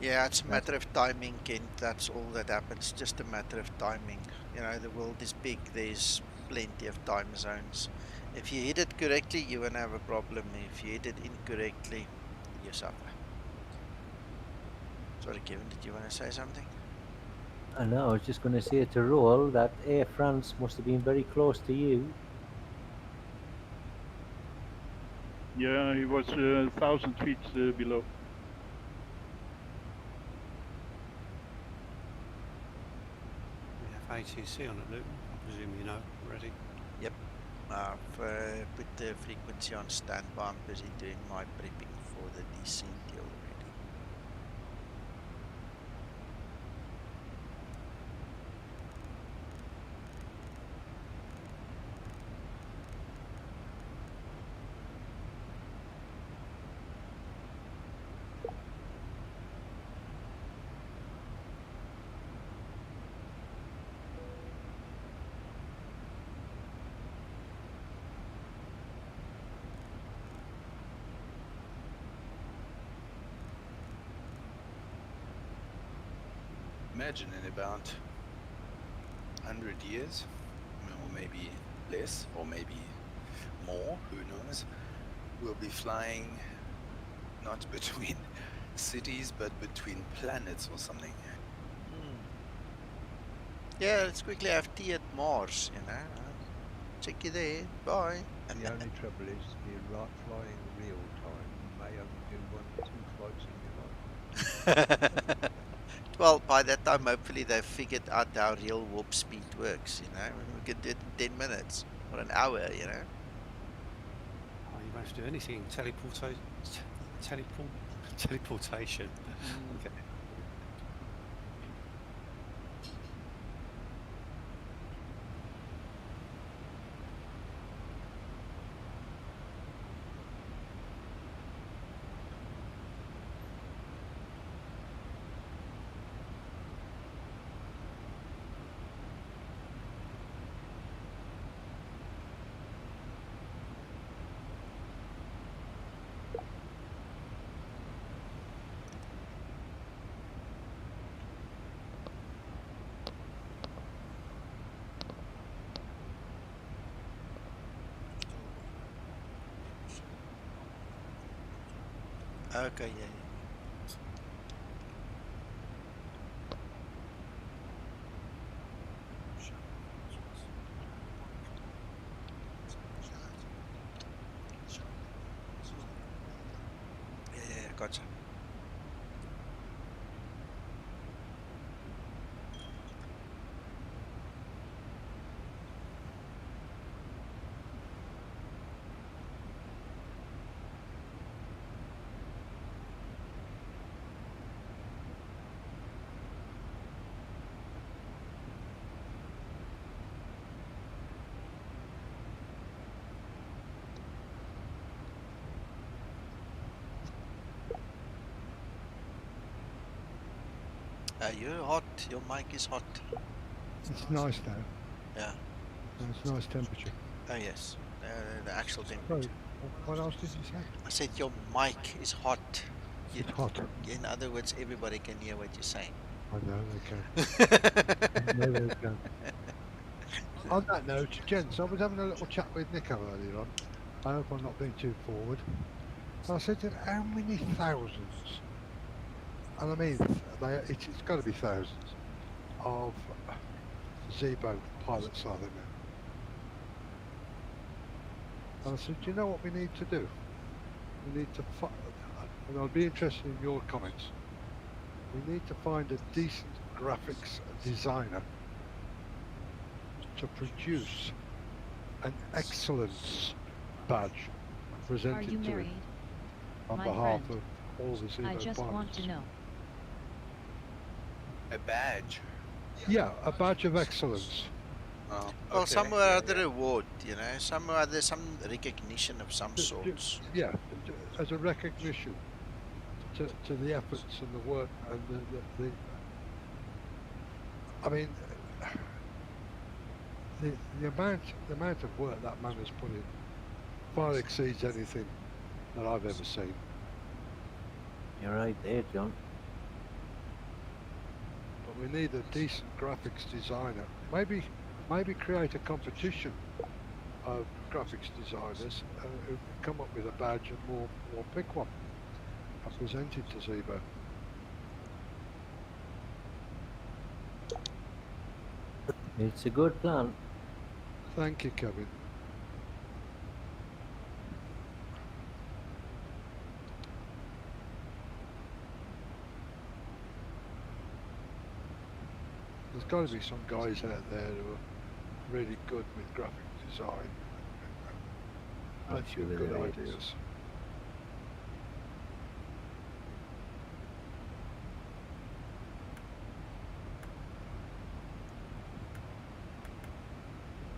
Yeah, it's a matter of timing, Kent. That's all that happens. Just a matter of timing. You know, the world is big. There's plenty of time zones. If you hit it correctly, you won't have a problem. If you hit it incorrectly, you suffer. Sorry, Kevin, did you want to say something? I know, I was just going to say to Roll that Air France must have been very close to you. Yeah, he was 1,000 feet below. We have ATC on it, Luton. I presume you know already. Yep. I've put the frequency on standby. I'm busy doing my prepping for the descent already. Imagine in about 100 years, or maybe less, or maybe more, who knows, we'll be flying not between cities, but between planets or something. Yeah, let's quickly have tea at Mars, you know. Check you there. Bye. The only trouble is, you're flying real time. You may only do 1 or 2 flights in your life. Well, by that time, hopefully they've figured out how real warp speed works, you know. We can do it in 10 minutes or an hour, you know. Oh, you won't have to do anything. Teleportation. Okay. Okay, yeah. Yeah, gotcha. You're hot. Your mic is hot. It's nice now. Yeah. And it's nice temperature. Oh, yes. The actual Sorry, temperature. what else did you say? I said your mic is hot. It's hot. In other words, everybody can hear what you're saying. I know they can. I know they can. On that note, gents, I was having a little chat with Nico earlier on. I hope I'm not being too forward. I said to him, how many thousands, and I mean, it's got to be thousands, of Zibo pilots are there now? And I said, do you know what we need to do? We need to, and I'll be interested in your comments, we need to find a decent graphics designer to produce an excellence badge presented to him on my behalf friend? of all the Zibo I just pilots. want to know. A badge? Yeah, a badge of excellence. Oh, Well, okay, some or yeah, other award, you know, some or other, some recognition of some sorts. Yeah, as a recognition to the efforts and the work and the I mean, the amount of work that man has put in far exceeds anything that I've ever seen. You're right there, John. We need a decent graphics designer. Maybe create a competition of graphics designers who can come up with a badge and we'll pick one and present it to Zibo. It's a good plan. Thank you, Kevin. There's got to be some guys out there who are really good with graphic design. Plenty of good ideas.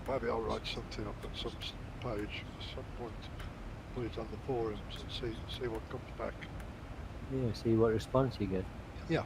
Maybe I'll write something up at some page at some point, put it on the forums and see what comes back. Yeah, see what response you get. Yeah.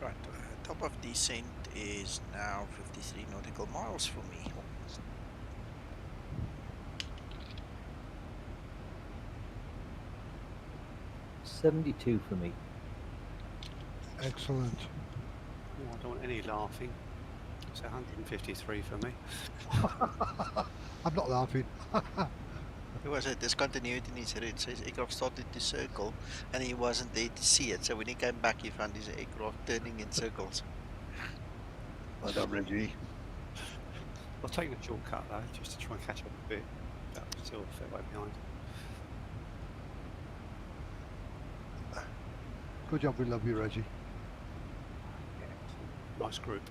Right, top of descent is now 53 nautical miles for me. $72 for me. Excellent. Oh, I don't want any laughing. It's 153 for me. I'm not laughing. There was a discontinuity in his route. So his aircraft started to circle and he wasn't there to see it. So when he came back, he found his aircraft turning in circles. Well done, Reggie. I'll take the shortcut though, just to try and catch up a bit. But I'm still a fair way behind. Good job, we love you, Reggie. Yeah, nice group.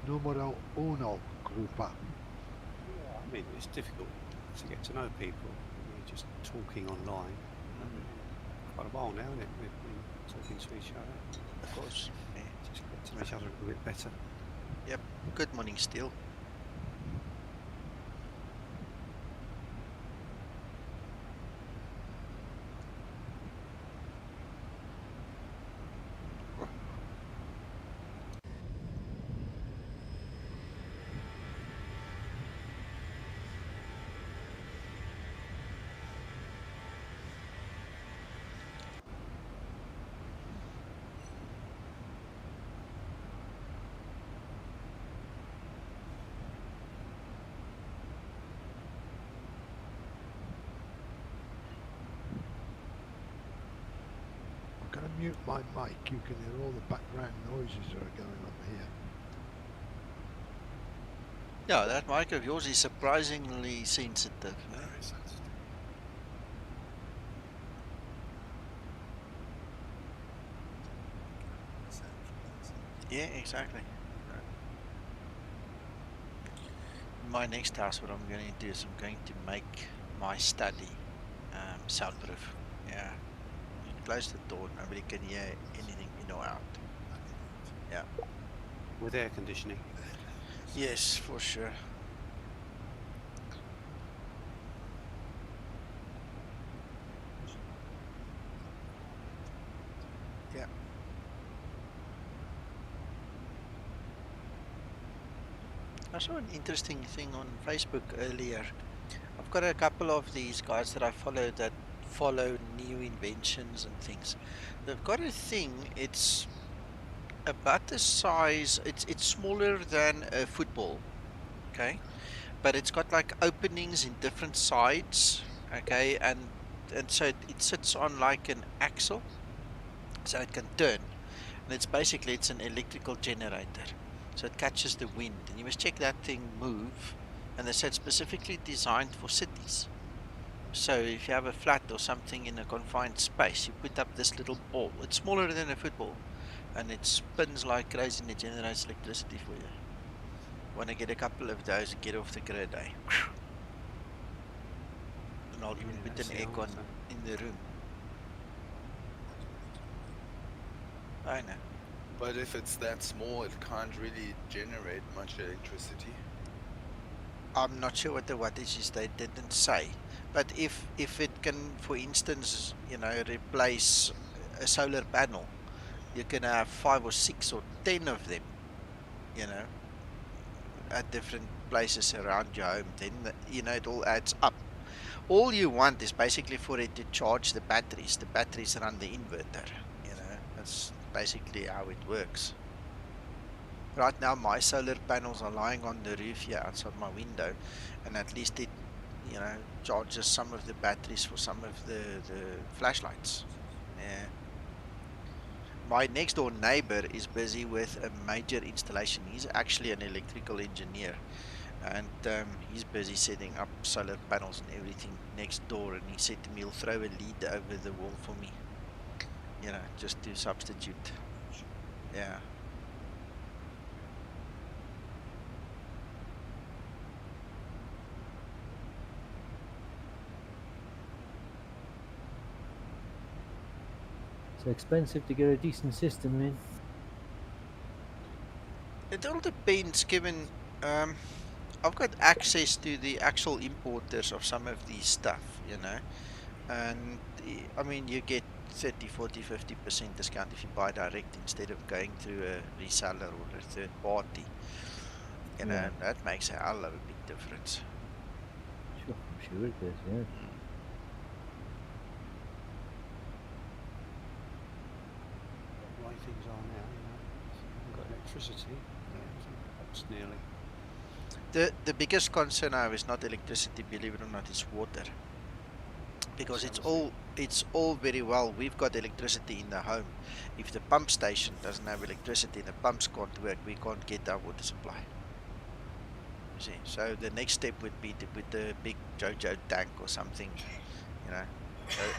Numero uno, Grupa. I mean, it's difficult to get to know people. We're just talking online. Quite a while now, isn't it? We've been talking to each other. Of course. Yeah. Just get to know each other a little bit better. Yep. Good morning, Steel. I'm going to mute my mic. You can hear all the background noises that are going on here. Yeah, that mic of yours is surprisingly sensitive. Yeah, exactly. My next house, what I'm going to do is I'm going to make my study soundproof. Yeah. You close the door, nobody can hear anything in or out. Yeah. With air conditioning. Yes, for sure. Yeah. I saw an interesting thing on Facebook earlier. I've got a couple of these guys that I follow that follow new inventions and things. They've got a thing, it's about the size, it's smaller than a football. okay, but it's got like openings in different sides, okay, and so it sits on like an axle, so it can turn, and it's basically it's an electrical generator, so it catches the wind, and you must check that thing move, and they said specifically designed for cities. So if you have a flat or something in a confined space, you put up this little ball. It's smaller than a football, and it spins like crazy and it generates electricity for you. Want to get a couple of those and get off the grid, eh? And I'll even put that's an the aircon answer. in the room. I know. But if it's that small, it can't really generate much electricity. I'm not sure what the wattage is. They didn't say. But if it can, for instance, you know, replace a solar panel, you can have 5 or 6 or 10 of them, you know, at different places around your home. Then you know it all adds up. All you want is basically for it to charge the batteries. The batteries run the inverter. You know, that's basically how it works. Right now, my solar panels are lying on the roof here outside my window, and at least it, you know, charges some of the batteries for some of the flashlights. Yeah. My next door neighbor is busy with a major installation. He's actually an electrical engineer, and he's busy setting up solar panels and everything next door. And he said to me he'll throw a lead over the wall for me, you know, just to substitute. Yeah. It's expensive to get a decent system in. It all depends, given I've got access to the actual importers of some of these stuff, you know, and I mean, you get 30, 40, 50% discount if you buy direct instead of going through a reseller or a third party, you know, Yeah. and that makes a hell of a big difference. Sure it does, yeah. The way things are now, you know, you've got electricity, that's nearly. The biggest concern I have is not electricity, believe it or not, it's water. Because it's all very well. We've got electricity in the home. If the pump station doesn't have electricity and the pumps can't work, we can't get our water supply. You see, so the next step would be to put a big JoJo tank or something, you know,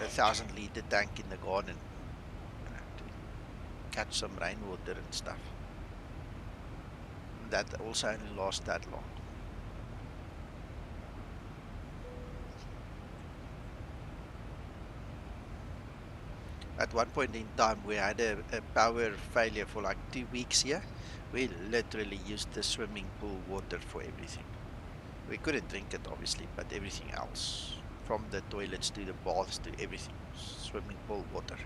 a 1,000-liter tank in the garden, you know, to catch some rainwater and stuff. And that also only lasts that long. At one point in time, we had a power failure for like 2 weeks here. We literally used the swimming pool water for everything. We couldn't drink it, obviously, but everything else, from the toilets to the baths to everything, swimming pool water.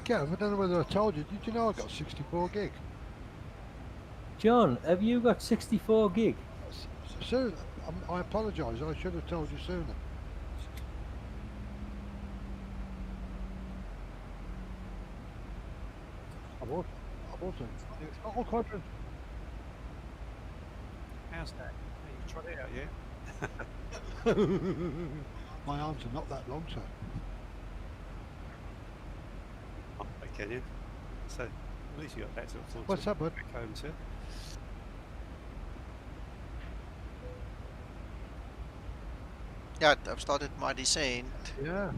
Kev, I don't know whether I told you. Did you know I got 64 gig? John, have you got 64 gig? Soon. I apologise. I should have told you sooner. I wasn't. It's not all quadrant. How's that? You tried it out, yeah? My arms are not that long, sir. Oh, can you? So, at least you got that to look forward What's to. up, bud? Back home to. Yeah, I've started my descent. Yeah.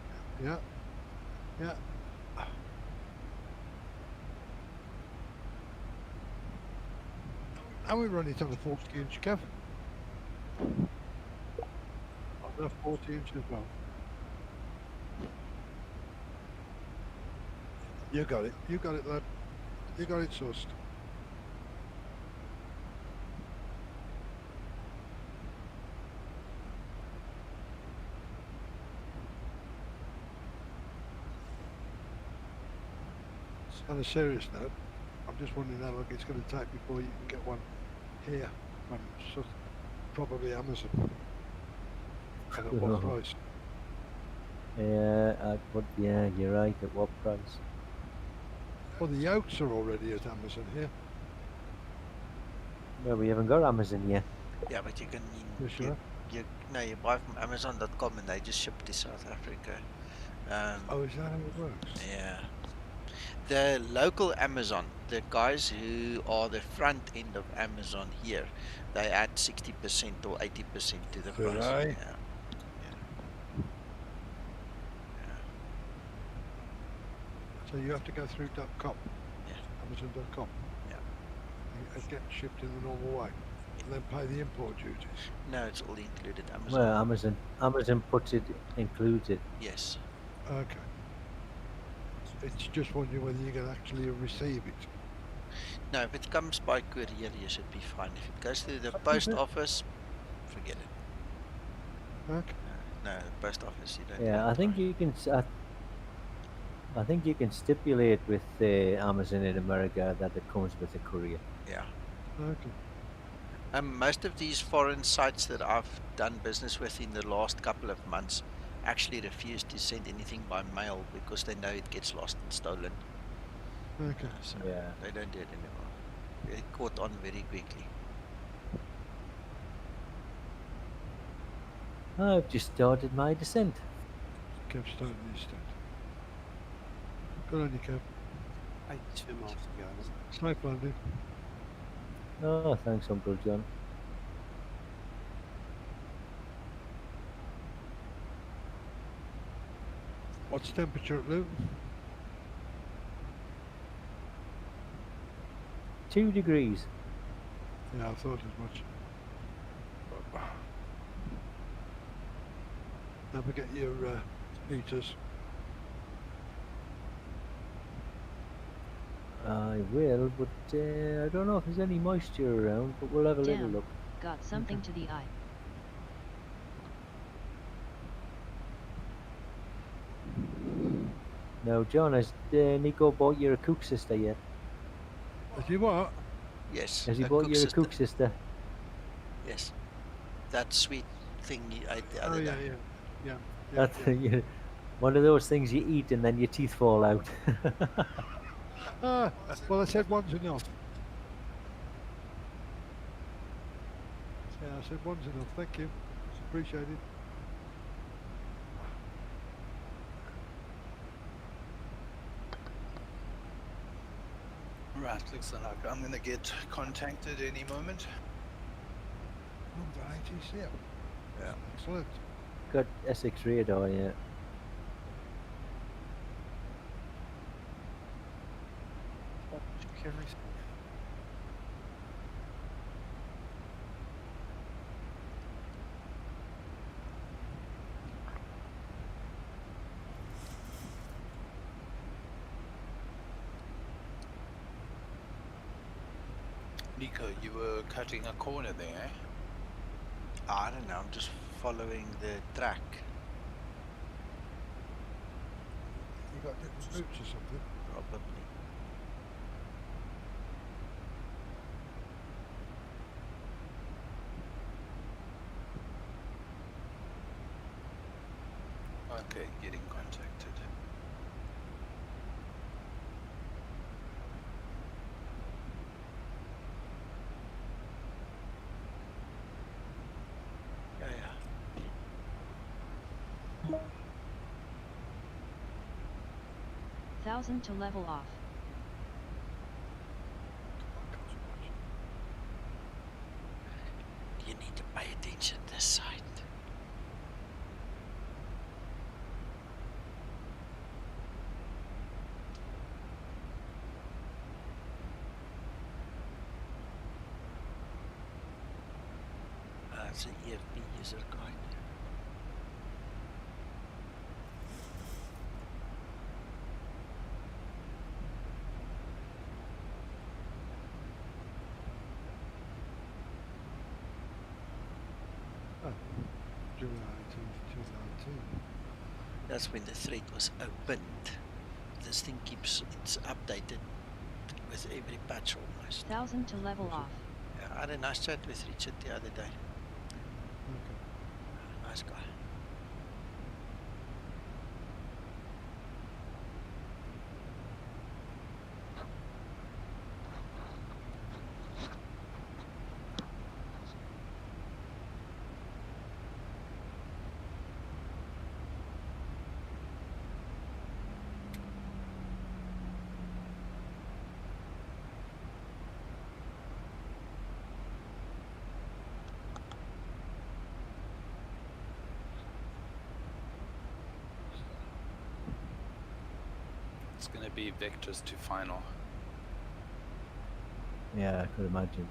And we run it on a 40-inch, Kev. On a 40-inch as well. You got it, lad. You got it, sussed. On a serious note, I'm just wondering how long it's going to take before you can get one here from probably Amazon. And at what price? Yeah, yeah, you're right. At what price? Well, the yolks are already at Amazon here. No, we haven't got Amazon yet. Yeah, but you can You sure? you buy from Amazon.com and they just ship to South Africa. Oh, is that how it works? Yeah. The local Amazon, the guys who are the front end of Amazon here, they add 60% or 80% to the Do price. they? Yeah. So you have to go through .com. Yeah. Amazon.com. Yeah. And get shipped in the normal way. And then pay the import duties. No, it's all included. Amazon. Well, Amazon puts it, includes it. Yes. Okay. It's just wondering whether you can actually receive it. No, if it comes by courier, you should be fine. If it goes through the post office, forget it. Okay. No, the post office, you don't. Yeah, I think you can. I think you can stipulate with Amazon in America that it comes with a courier. Yeah. Okay. Most of these foreign sites that I've done business with in the last couple of months actually refuse to send anything by mail because they know it gets lost and stolen. Okay. So Yeah. they don't do it anymore. They get caught on very quickly. I've just started my descent. Kev started his descent. Good on you, Kev. 82 miles to go. Safe landing. Oh, thanks, Uncle John. What's the temperature at Luton? 2 degrees. Yeah, I thought as much. Never get your heaters. I will, but I don't know if there's any moisture around, but we'll have a little Damn, look. got something to the eye. Now, John, has Nico bought you a cook sister yet? Has he what? Yes. Has he bought you a cook sister? Yes. That sweet thing you ate the Oh, other yeah, day. yeah. That's one of those things you eat and then your teeth fall out. Well, I said one's enough. Yeah, I said one's enough. Thank you. Appreciate it. Right, looks like I'm gonna get contacted any moment. Oh, the ATC. Yeah. Excellent. Got Essex radar, yeah. Check everything. Nico, you were cutting a corner there, eh? I don't know. I'm just following the track. You got different routes or something? Probably. Okay, getting contacted. Yeah, yeah. 1,000 to level off. You need to pay attention this side. That's an EFB user guide. Oh, July 18th, 2019. That's when the thread was opened. The this thing keeps it's updated with every patch almost. 1000 to level off. Yeah, I had a nice chat with Richard the other day. Okay. Nice guy. It's gonna be vectors to final. Yeah, I could imagine.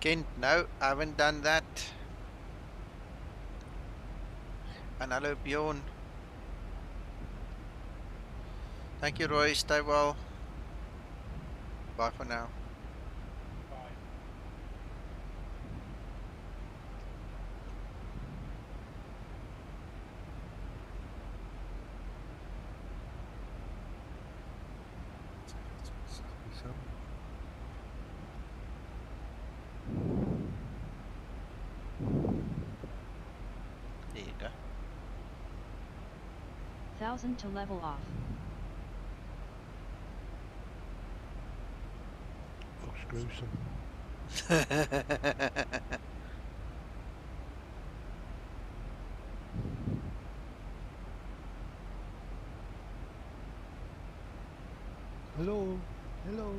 Kent, no, I haven't done that. And hello, Bjorn. Thank you, Roy. Stay well. Bye for now. Bye. There you go. 1000 to level off. Looks gruesome. Hello, hello.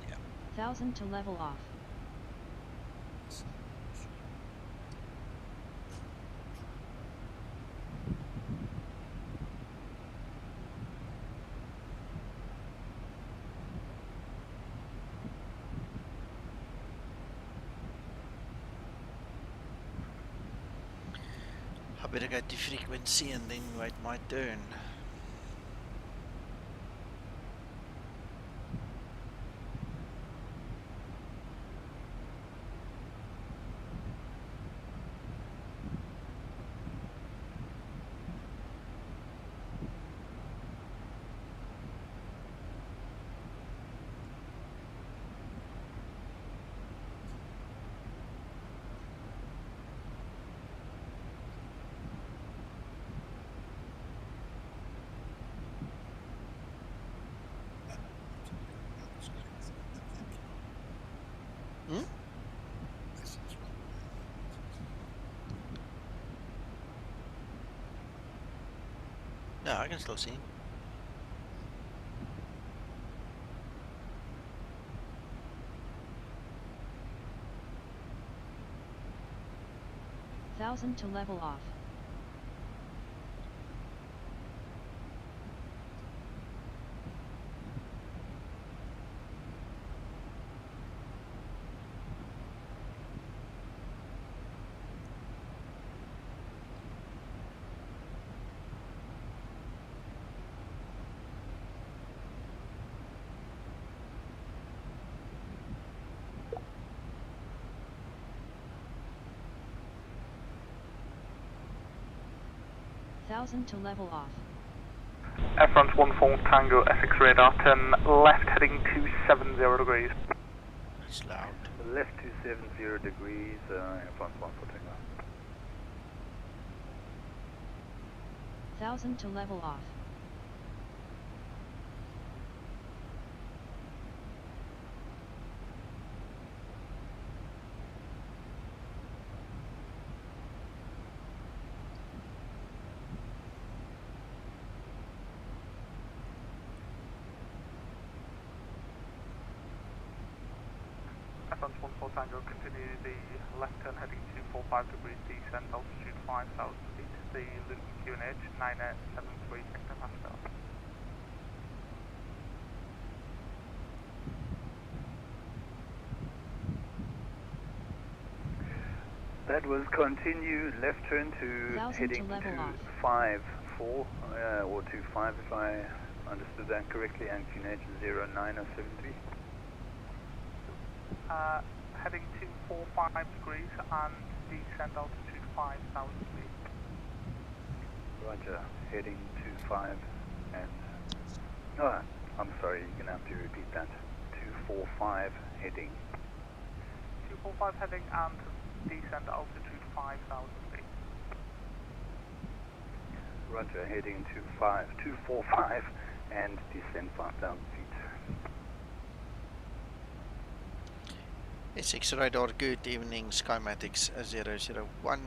Yeah. 1000 to level off. I better go to frequency and then wait my turn. Hmm? No, I can still see him. Thousand to level off. 1000 to level off. Front 14 Tango Essex radar, turn left heading 270 degrees. It's loud. Left 270 degrees, front 14 Tango. 1000 to level off. Front 14 Tango, continue the left turn heading 245 degrees, descend altitude 5,000 feet, the Luton QNH 9873 hectopascal. That was continue left turn to 1000 heading to level off. 254 or 25 if I understood that correctly, and QNH 09073. Heading 245 degrees and descend altitude 5,000 feet. Roger, heading 25 and... Oh, I'm sorry, you're going to have to repeat that. 245 heading. 245 heading and descend altitude 5,000 feet. Roger, heading 245 and descend 5,000 feet. Essex radar, good evening, Skymatix 001,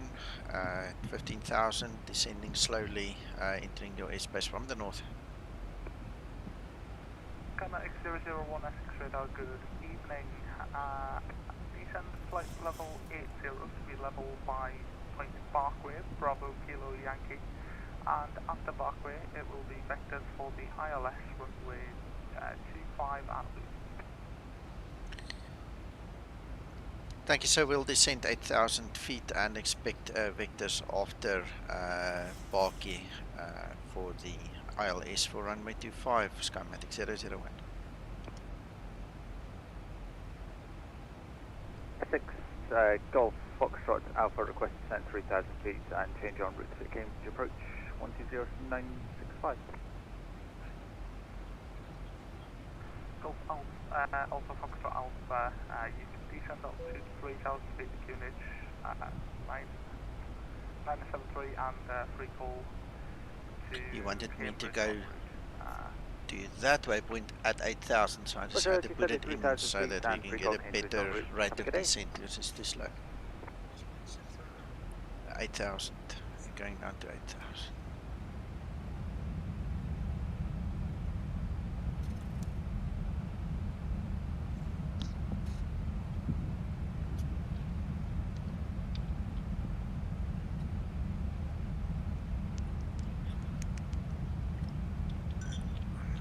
15,000, descending slowly, entering your airspace from the north. Skymatix 001 Essex radar, good evening. Descend flight level 80 to be level by Point Barkway, Bravo Kilo Yankee, and after Barkway it will be vectored for the ILS runway 25 at Luton. Thank you, sir. We'll descend 8,000 feet and expect vectors after Barkey for the ILS for runway 25, Skymatix 001. Essex, Golf Foxtrot Alpha request descent 3,000 feet and change on route to Cambridge approach 120965. Golf Alpha, Alpha Foxtrot Alpha, you can descend altitude 3,000 feet to QNH 973 and free call to... You wanted me to go to that waypoint at 8,000, so I decided to put it in so that we can get a better rate of descent because it's too slow. 8,000, going down to 8,000.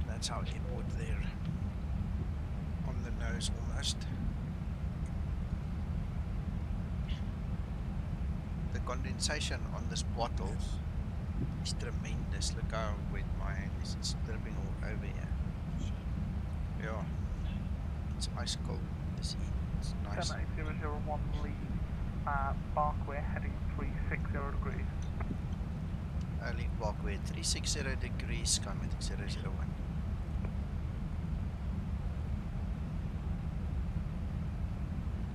That's our airport there, on the nose almost. The condensation on this bottle is tremendous. Look how wet my hand is. It's dripping all over here. Yeah, it's ice cold this evening. It's nice. 001 leave Barkway heading 360 degrees. Leave Barkway 360 degrees, Skymatix 001.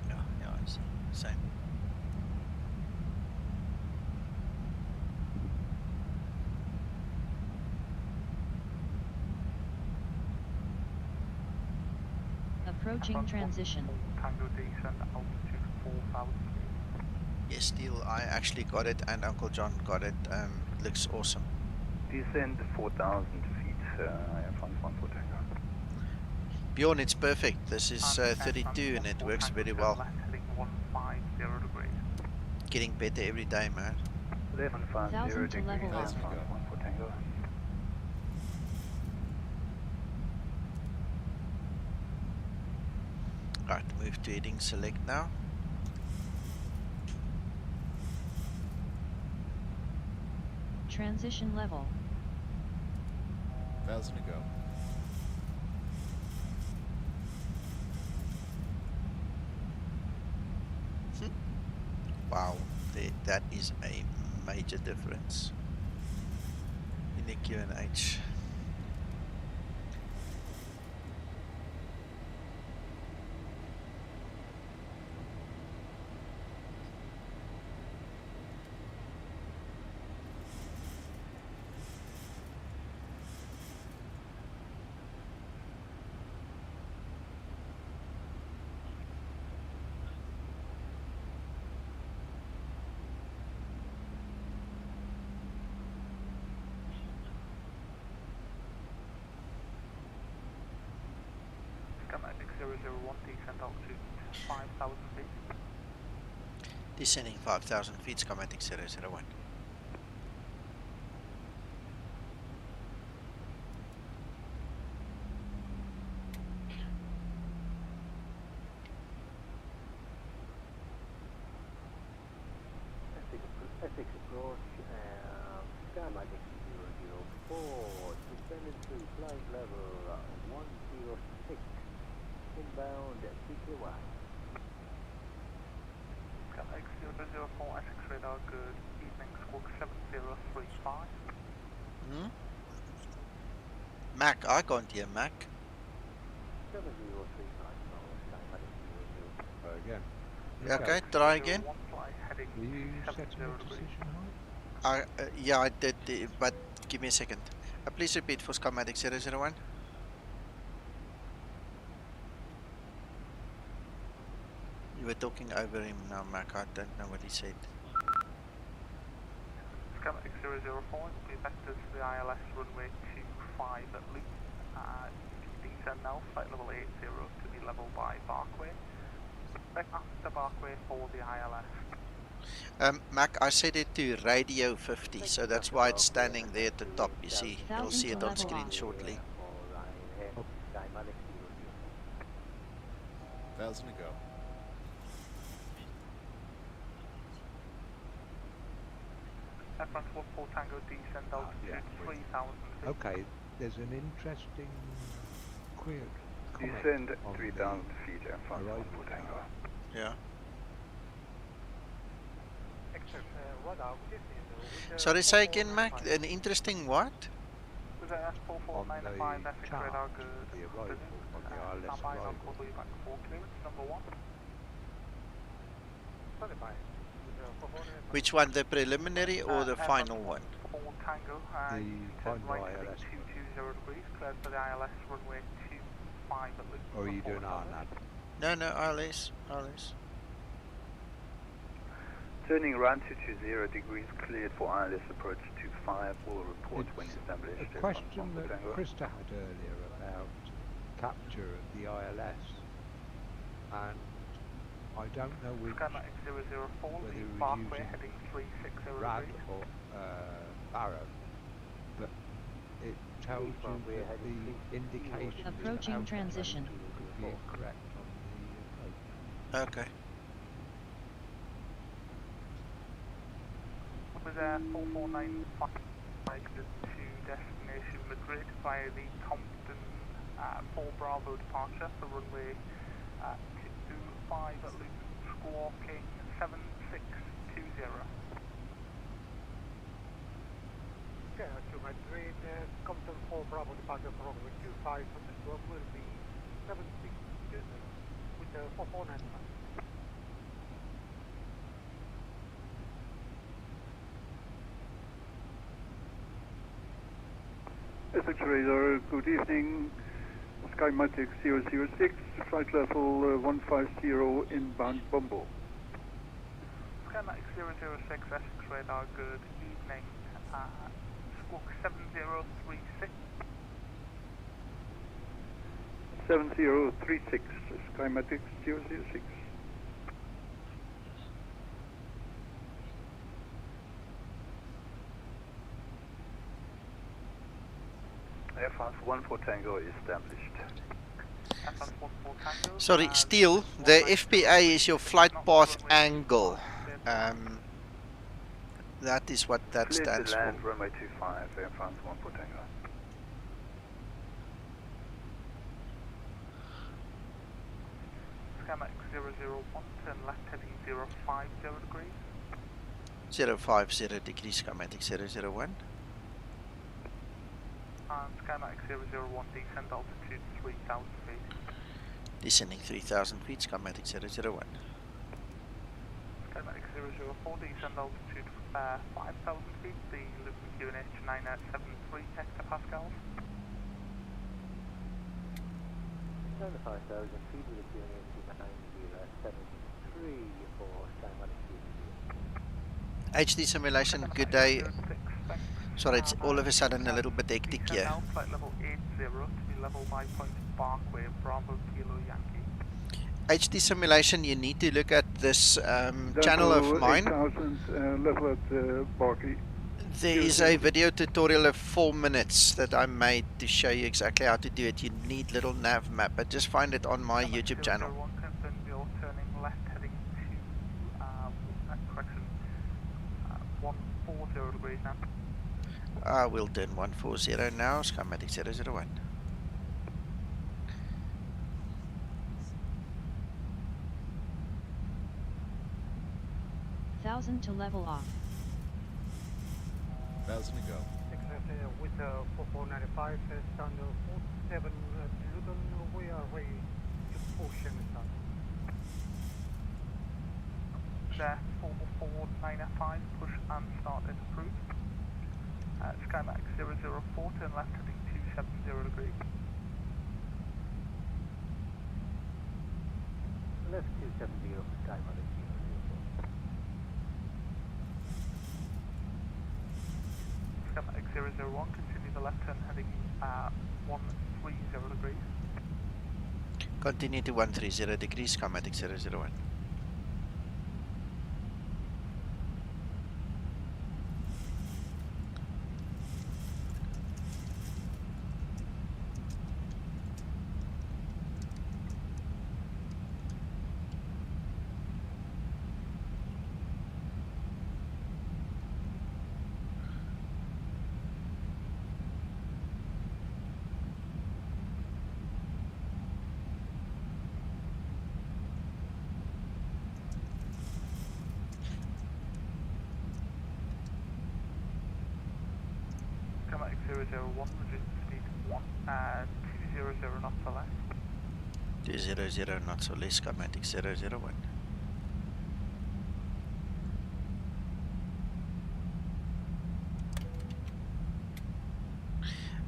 Yeah, I see. Same. Approaching transition. Tango descend altitude 4,000 feet. Yes, Steel, I actually got it and Uncle John got it. Looks awesome. Descend 4,000 feet, front 14 Tango. Bjorn, it's perfect. This is 32 and it works very well. Heading 150 degrees. Getting better every day, man. 1150 degrees, level off. front 14 Tango. Right, move to heading select now. Transition level. 1,000 to go. Wow, that is a major difference. Nick UNH. Skymatix 001, descend altitude 5,000 feet. Descending 5,000 feet, Skymatix 001. Essex approach, Skymatix 004, descended to flight level 106, inbound CKY. Skymatix 004, Essex radar, good evening, squawk 7035. Mac, I can't hear Mac. 7035, Skymatix 004. Again. Okay, try again. Were you setting a decision height? Yeah, I did, but give me a second. Please repeat for Skymatix 001. You were talking over him now, Mac. I don't know what he said. Skymatix 004, will be vectors to the ILS runway 25 at Luton. Descend now, flight level 80 to be level by Barkway. After Barkway for the ILS. Mac, I set it to radio 50, so that's why it's standing there at the top, you see. You'll see it on screen shortly. 1,000 to go. France 14 Tango, descend altitude 3,000 feet. Okay, there's an interesting query. Descend 3,000 feet, France 14 Tango. Yeah. Sorry, say again, Mac. An interesting what? Was that S4495 Essex radar, good? The arrival on the ILS Standby, I'll arrival. call you back for clearance, number 1. Which one, the preliminary or the final one? Tango, The final right ILS heading one. 220 degrees, cleared for the ILS runway 25 at Luton. Or are you doing RNAV? No, ILS. Turning around to 20 degrees, cleared for ILS approach 25, will report when established. A question that Krista had earlier about capture of the ILS, and I don't know which, Skymatix 004, whether leave it was Barkway, using heading 360 RAD degrees. or Barrow, but it tells you that the indication Approaching transition. could be incorrect on the approach. Okay. With 4495 to destination Madrid via the Compton 4 Bravo departure for runway 25 at Luton, squawking 7620. Okay, to Madrid, Compton 4 Bravo departure for runway 25 from the squawk will be 7620 with 4495. Essex radar, good evening. Skymatix 006, flight level 150 inbound Bumble. Skymatix 006, Essex radar, good evening. Squawk 7036. 7036, Skymatix 006. Air France 14 Tango established. Air France 14 Tango. Sorry, Steele, the FPA is your flight path angle. That is what that Cleared stands to land, for. runway 25, Air France 14 Tango. Skymatix 001, turn left heading 050 degrees. 050 degrees, Skymatix 001. And Skymatix 001, descend altitude 3,000 feet. Descending 3,000 feet, Skymatix 001. Skymatix 004, descend altitude 5,000 feet, the Luton QNH 973 hectopascals. Down to 5,000 feet with a QNH 973 for Skymatix HD simulation, good day. Sorry, it's all of a sudden a little bit hectic Descend here. now, flight level 80 to be level by point Barkway, Bravo Kilo Yankee. HD simulation, you need to look at this channel of mine. 8,000 level at Barkey. There is a video tutorial of 4 minutes that I made to show you exactly how to do it. You need little nav map, but just find it on my YouTube channel. 001, confirm you're turning left heading to, correction, 140 degrees now. We'll turn 140 now, Skymatix 001. Thousand to level off. 1,000 to go. With 4495, stand 47 Luton, we are ready to push and start. There, 44905, push and start is approved. Skymatix 004, turn left heading 270 degrees. Left 270 for Skymatix 004. Skymatix 001, continue the left turn heading 130 degrees. Continue to 130 degrees, Skymatix 001. Skymatix 001, reduce speed 200 knots or less. 200 knots or less, Skymatix 001.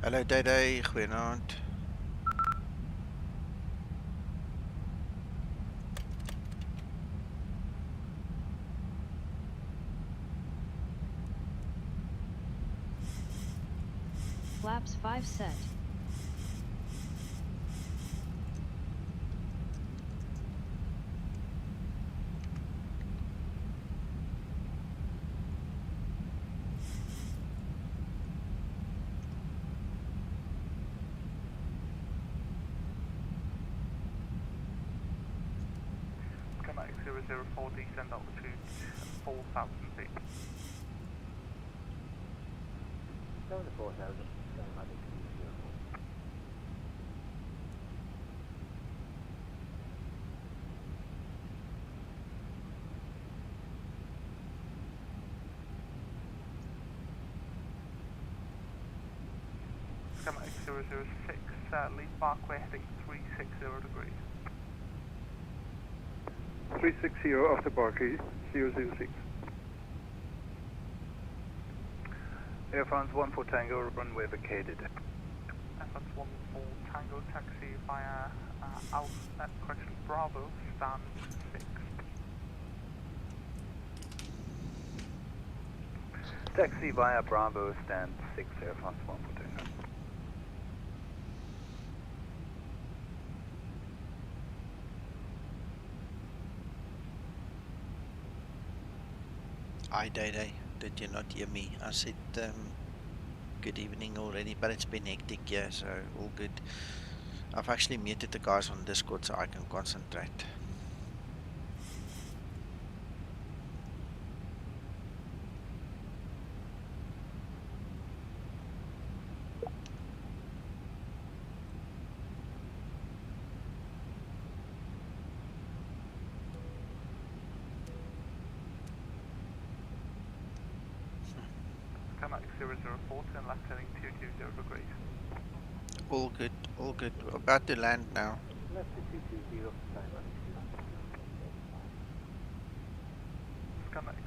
Hallo Day, goeienaand. Flaps 5 set. Skymatix 004, descend altitude 4,000 feet. Down to 4,000, Skymatix 004. Skymatix 006, lead Barkway heading 360 degrees. 360 after Barkey 006. Air France 14 Tango, runway vacated. Air France 14 Tango, taxi via Alpha, correction, Bravo, stand 6. Taxi via Bravo, stand 6, Air France 14 Tango. Hi Day, did you not hear me? I said good evening already, but it's been hectic here, so all good. I've actually muted the guys on Discord so I can concentrate. Skymatix 004, turn left heading 220 degrees. All good, all good. We're about to land now. Left to 220, Skymatix. Skymatix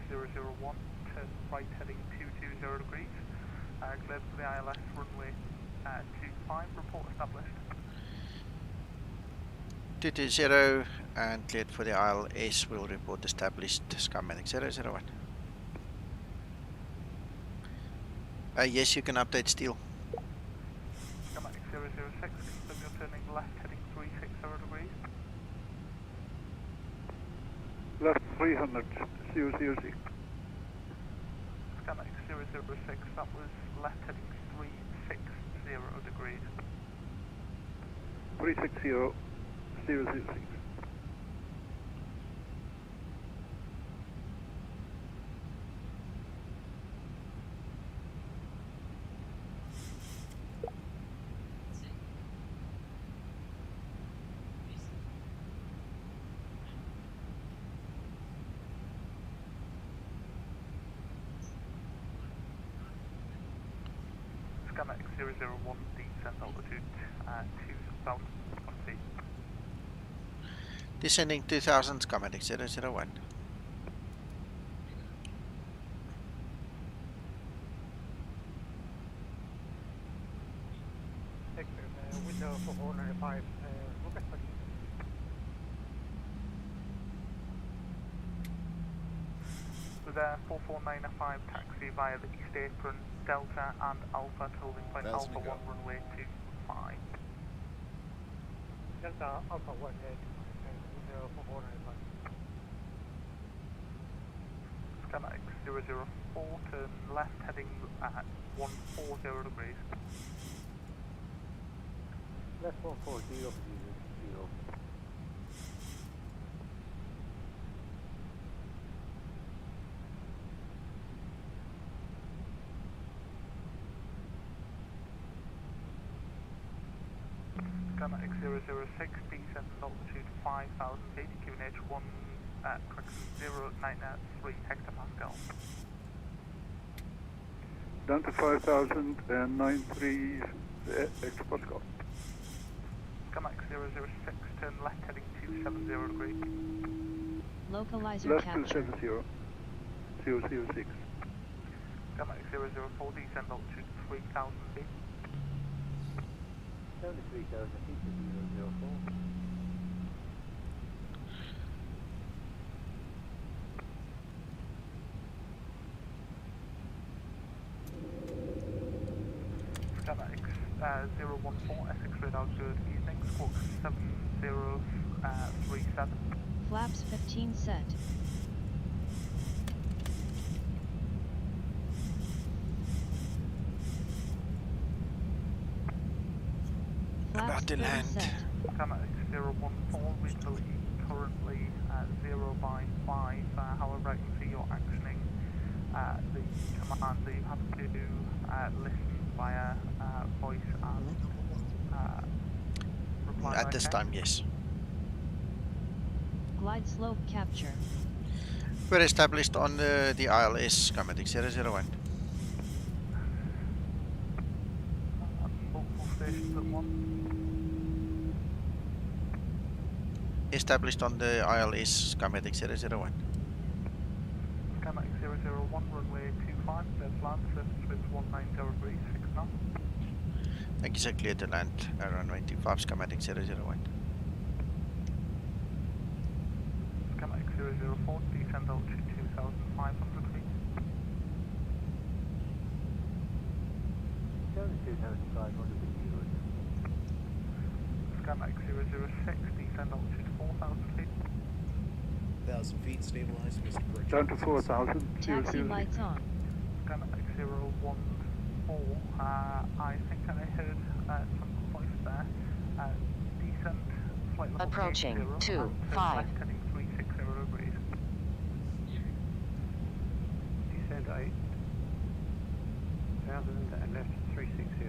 001, turn right heading 220 degrees. Cleared for the ILS runway 25, report established. 220 and cleared for the ILS. Will report established. Skymatix 001. Yes, you can update Steel. Skymatix 006, confirm you're turning left heading 360 degrees. Left 300, 006. Skymatix 006, that was left heading 360 degrees. 360, 006. Skymatix 001, descent altitude 2,000 feet. Descending 2000, Skymatix 001. Window for 495, request for With a 4495 taxi via the East Apron, Delta and Alpha to holding point Alpha 1 runway 25. Delta Alpha 1 window for 495. Skymatix 004, turn left heading 140 degrees. Left 140, 0. Skymatix 006, descent altitude 5,000 feet, QNH 1, correction 093 hectopascal. Down to 5,000 and 93 hectopascal. Skymatix 006, turn left heading 270 degrees. Localizer Left capture. 270, 006. Skymatix 004, descent altitude 3,000 feet. Down to 3,000 feet to 004. Skymatix 014, Essex radar, good evening, squawk 7037. Flaps 15 set. Flaps About to 30 land. set. Skymatix 014, visibility currently 0 by 5, however I can see you're actioning the command that you have to do, listen via voice and reply. At this time, yes. Glide slope capture. We're established on the ILS, Skymatix 001. Multiple stations at once. Established on the ILS, Skymatix 001. Skymatix 001, runway 25, there's land, surface winds 190 degrees, 6 knots. Thank you, sir. Clear to land. Runway 25, Skymatix 001. Skymatix 004, descend altitude 2,500 feet. Down to 2,500 feet. Skymatix 006, descend altitude 4,000 feet. 1,000 feet, stabilized, Mr. Bridge. Down to 4,000, Taxi lights on. Skymatix 014, I think I heard some voice there. Descent, flight level Approaching 80, 2, and 5. left heading 360 degrees. Descent 8,000 and left 360.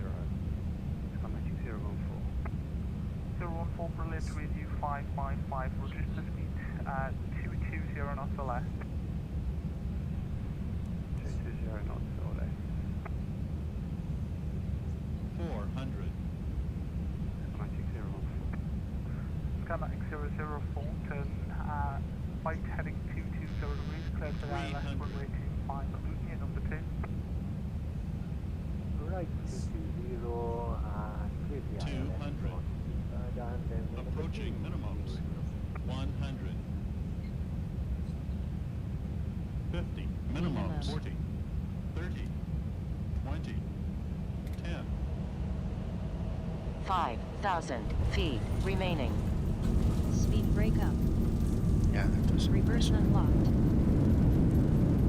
Skymatix 014. 014, brilliant, radio 555, register speed 220 knots or less. 220 knots or less. 04, turn right heading 220 degrees, clear to the ILS runway 25 at Luton, number 2. Right, 220, clear the ILS. 200. Approaching minimums. 100. 50. Minimum. 40. 30. 20. 10. 5,000 feet remaining. Speed brake up. Yeah, that was Reverse unlocked.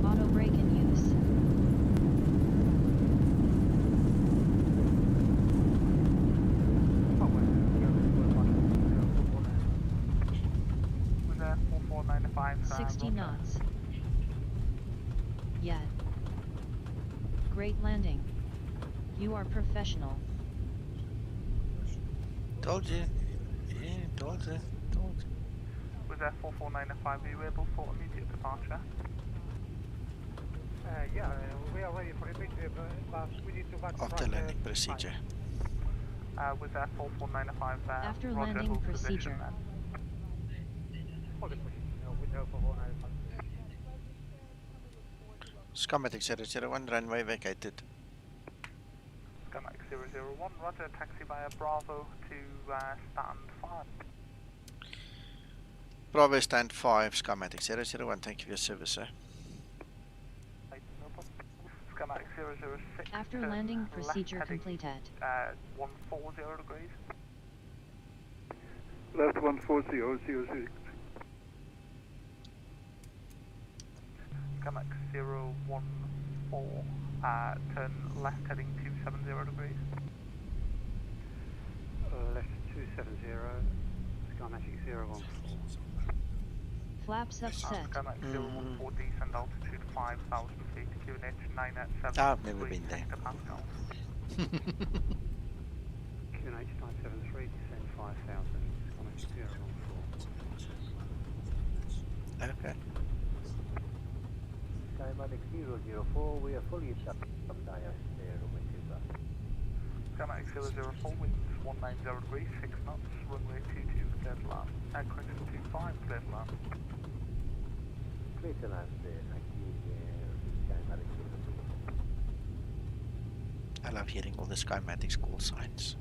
Auto brake in use. Was there 4495? 60 knots. Yet. Great landing. You are professional. Told you. Yeah, told you. Told you. Was there 4495? Are you able for immediate departure? Yeah, we are ready for immediate, but we need to back After landing procedure. Was there 4495 there? After Roger, landing hold procedure. position then. Hold the position with the 4495. Skymatix 001, runway vacated. Skymatix 001, roger, taxi via Bravo to stand 5. Bravo stand 5, Skymatix 001, thank you for your service, sir. No problem. Skymatix 006. After landing procedure completed. 140 degrees. Left 140, 006. Skymatix 014, turn left heading 270 degrees. Left 270, Skymatix 014. Flaps upset. Skymatix 014, descend altitude 5,000 feet, QNH 987. I've never been there. QNH 973, descend 5,000, Skymatix 014. Okay. Skymatix 004, we are fully established from ILS there, over to that. Skymatix 004, winds 190 degrees, 6 knots, runway 22, clear to land. Correction 25, clear to land. Clear to land there, thank you, Skymatix 04. I love hearing all the Skymatix call signs.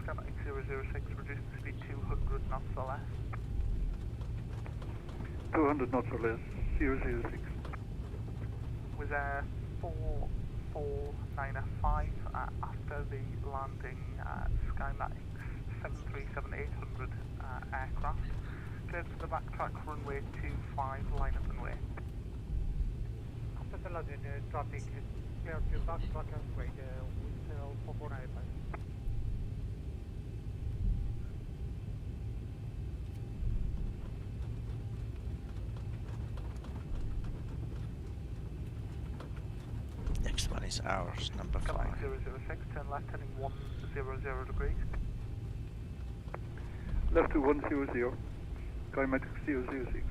Skymatix 006, reduce the speed 200 knots or less. 200 knots or less, 006. Was there 4495 after the landing Skymatix 737-800 aircraft. Cleared for the backtrack runway 25, line up and way. After the landing, traffic is clear to backtrack and wait with 4495. Next one is ours, number 5. 006, turn left heading 100 degrees. Left to 100, Skymatix 006.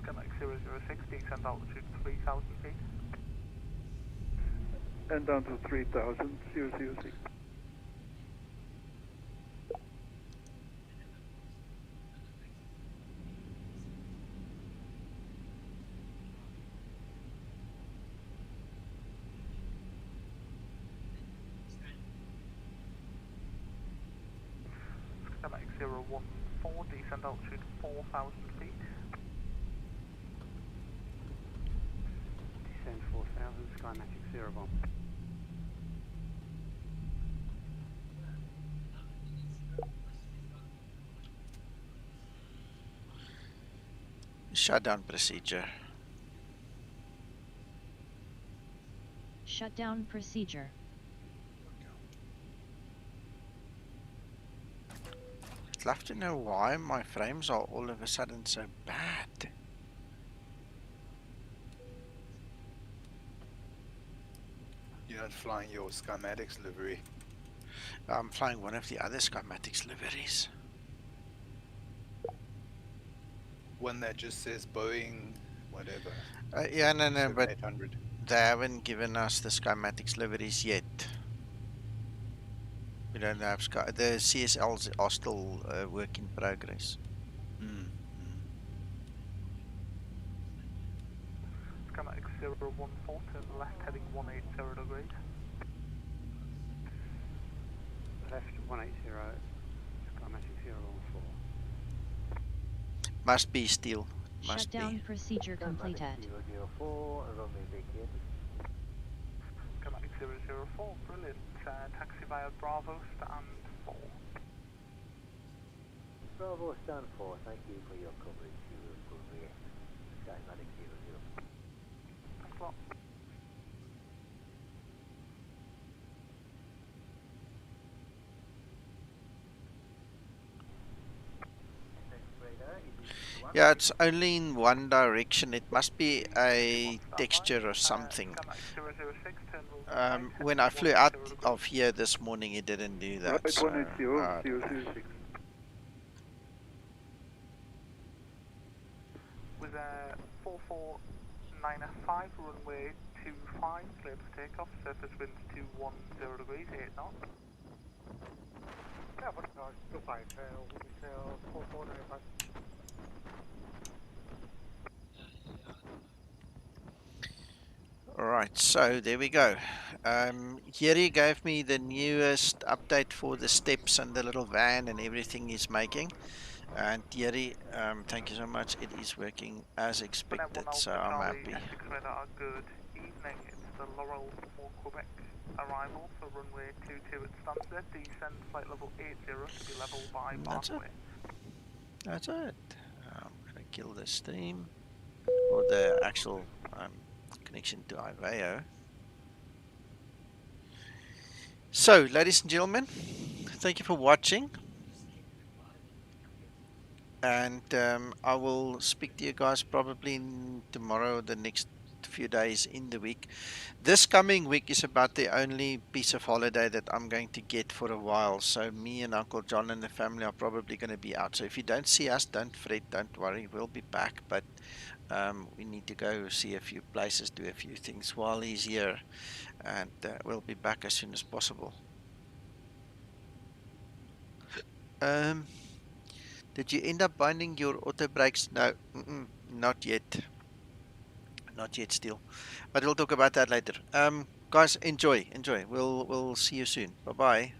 Skymatix 006, descend altitude 3,000 feet. And down to 3,000, 006. Skymatix 014, descend altitude 4,000 feet. Descend 4,000, Skymatix 01. Shutdown procedure. Shutdown procedure. I'd love to know why my frames are all of a sudden so bad. You're not flying your Skymatix livery. I'm flying one of the other Skymatix liveries. One that just says Boeing whatever. Yeah, no, 700, but 800. they haven't given us the Skymatix liveries yet. We don't have the CSLs are still work in progress. Skymatix 014, turn left heading 180 degrees. Left 180, Skymatix 014. Must be steel. Must Shutdown be. procedure completed. 004, runway vacated. Skymatix 004, brilliant. Taxi via Bravo, stand 4. Bravo, stand 4, thank you for your coverage. You will good Skymatix 00. Thanks a lot. Yeah, it's only in one direction. It must be a texture or something. When I flew out of here this morning, it didn't do that. Right, So, 180, 006. With a 449F5, runway 25, clear for takeoff, surface winds 210 degrees, 8 knots. Yeah, but no, it's 25, with 449. Alright, so there we go. Yeri gave me the newest update for the steps and the little van and everything he's making. And Yeri, thank you so much. It is working as expected, so I'm happy. Essex radar, good evening. It's the Laurel for Quebec arrival for runway 22 at Stansted. Descend flight level 80 to be level by That's it. Parkway. That's it. I'm going to kill the stream or the actual connection to IVAO. So, ladies and gentlemen, thank you for watching. And I will speak to you guys probably tomorrow or the next few days in the week. This coming week is about the only piece of holiday that I'm going to get for a while. So me and Uncle John and the family are probably going to be out. So if you don't see us, don't fret, don't worry, we'll be back. But we need to go see a few places, do a few things while he's here. And we'll be back as soon as possible. Did you end up binding your auto brakes? No, not yet. Not yet still. But we'll talk about that later. Guys, enjoy. We'll see you soon. Bye-bye.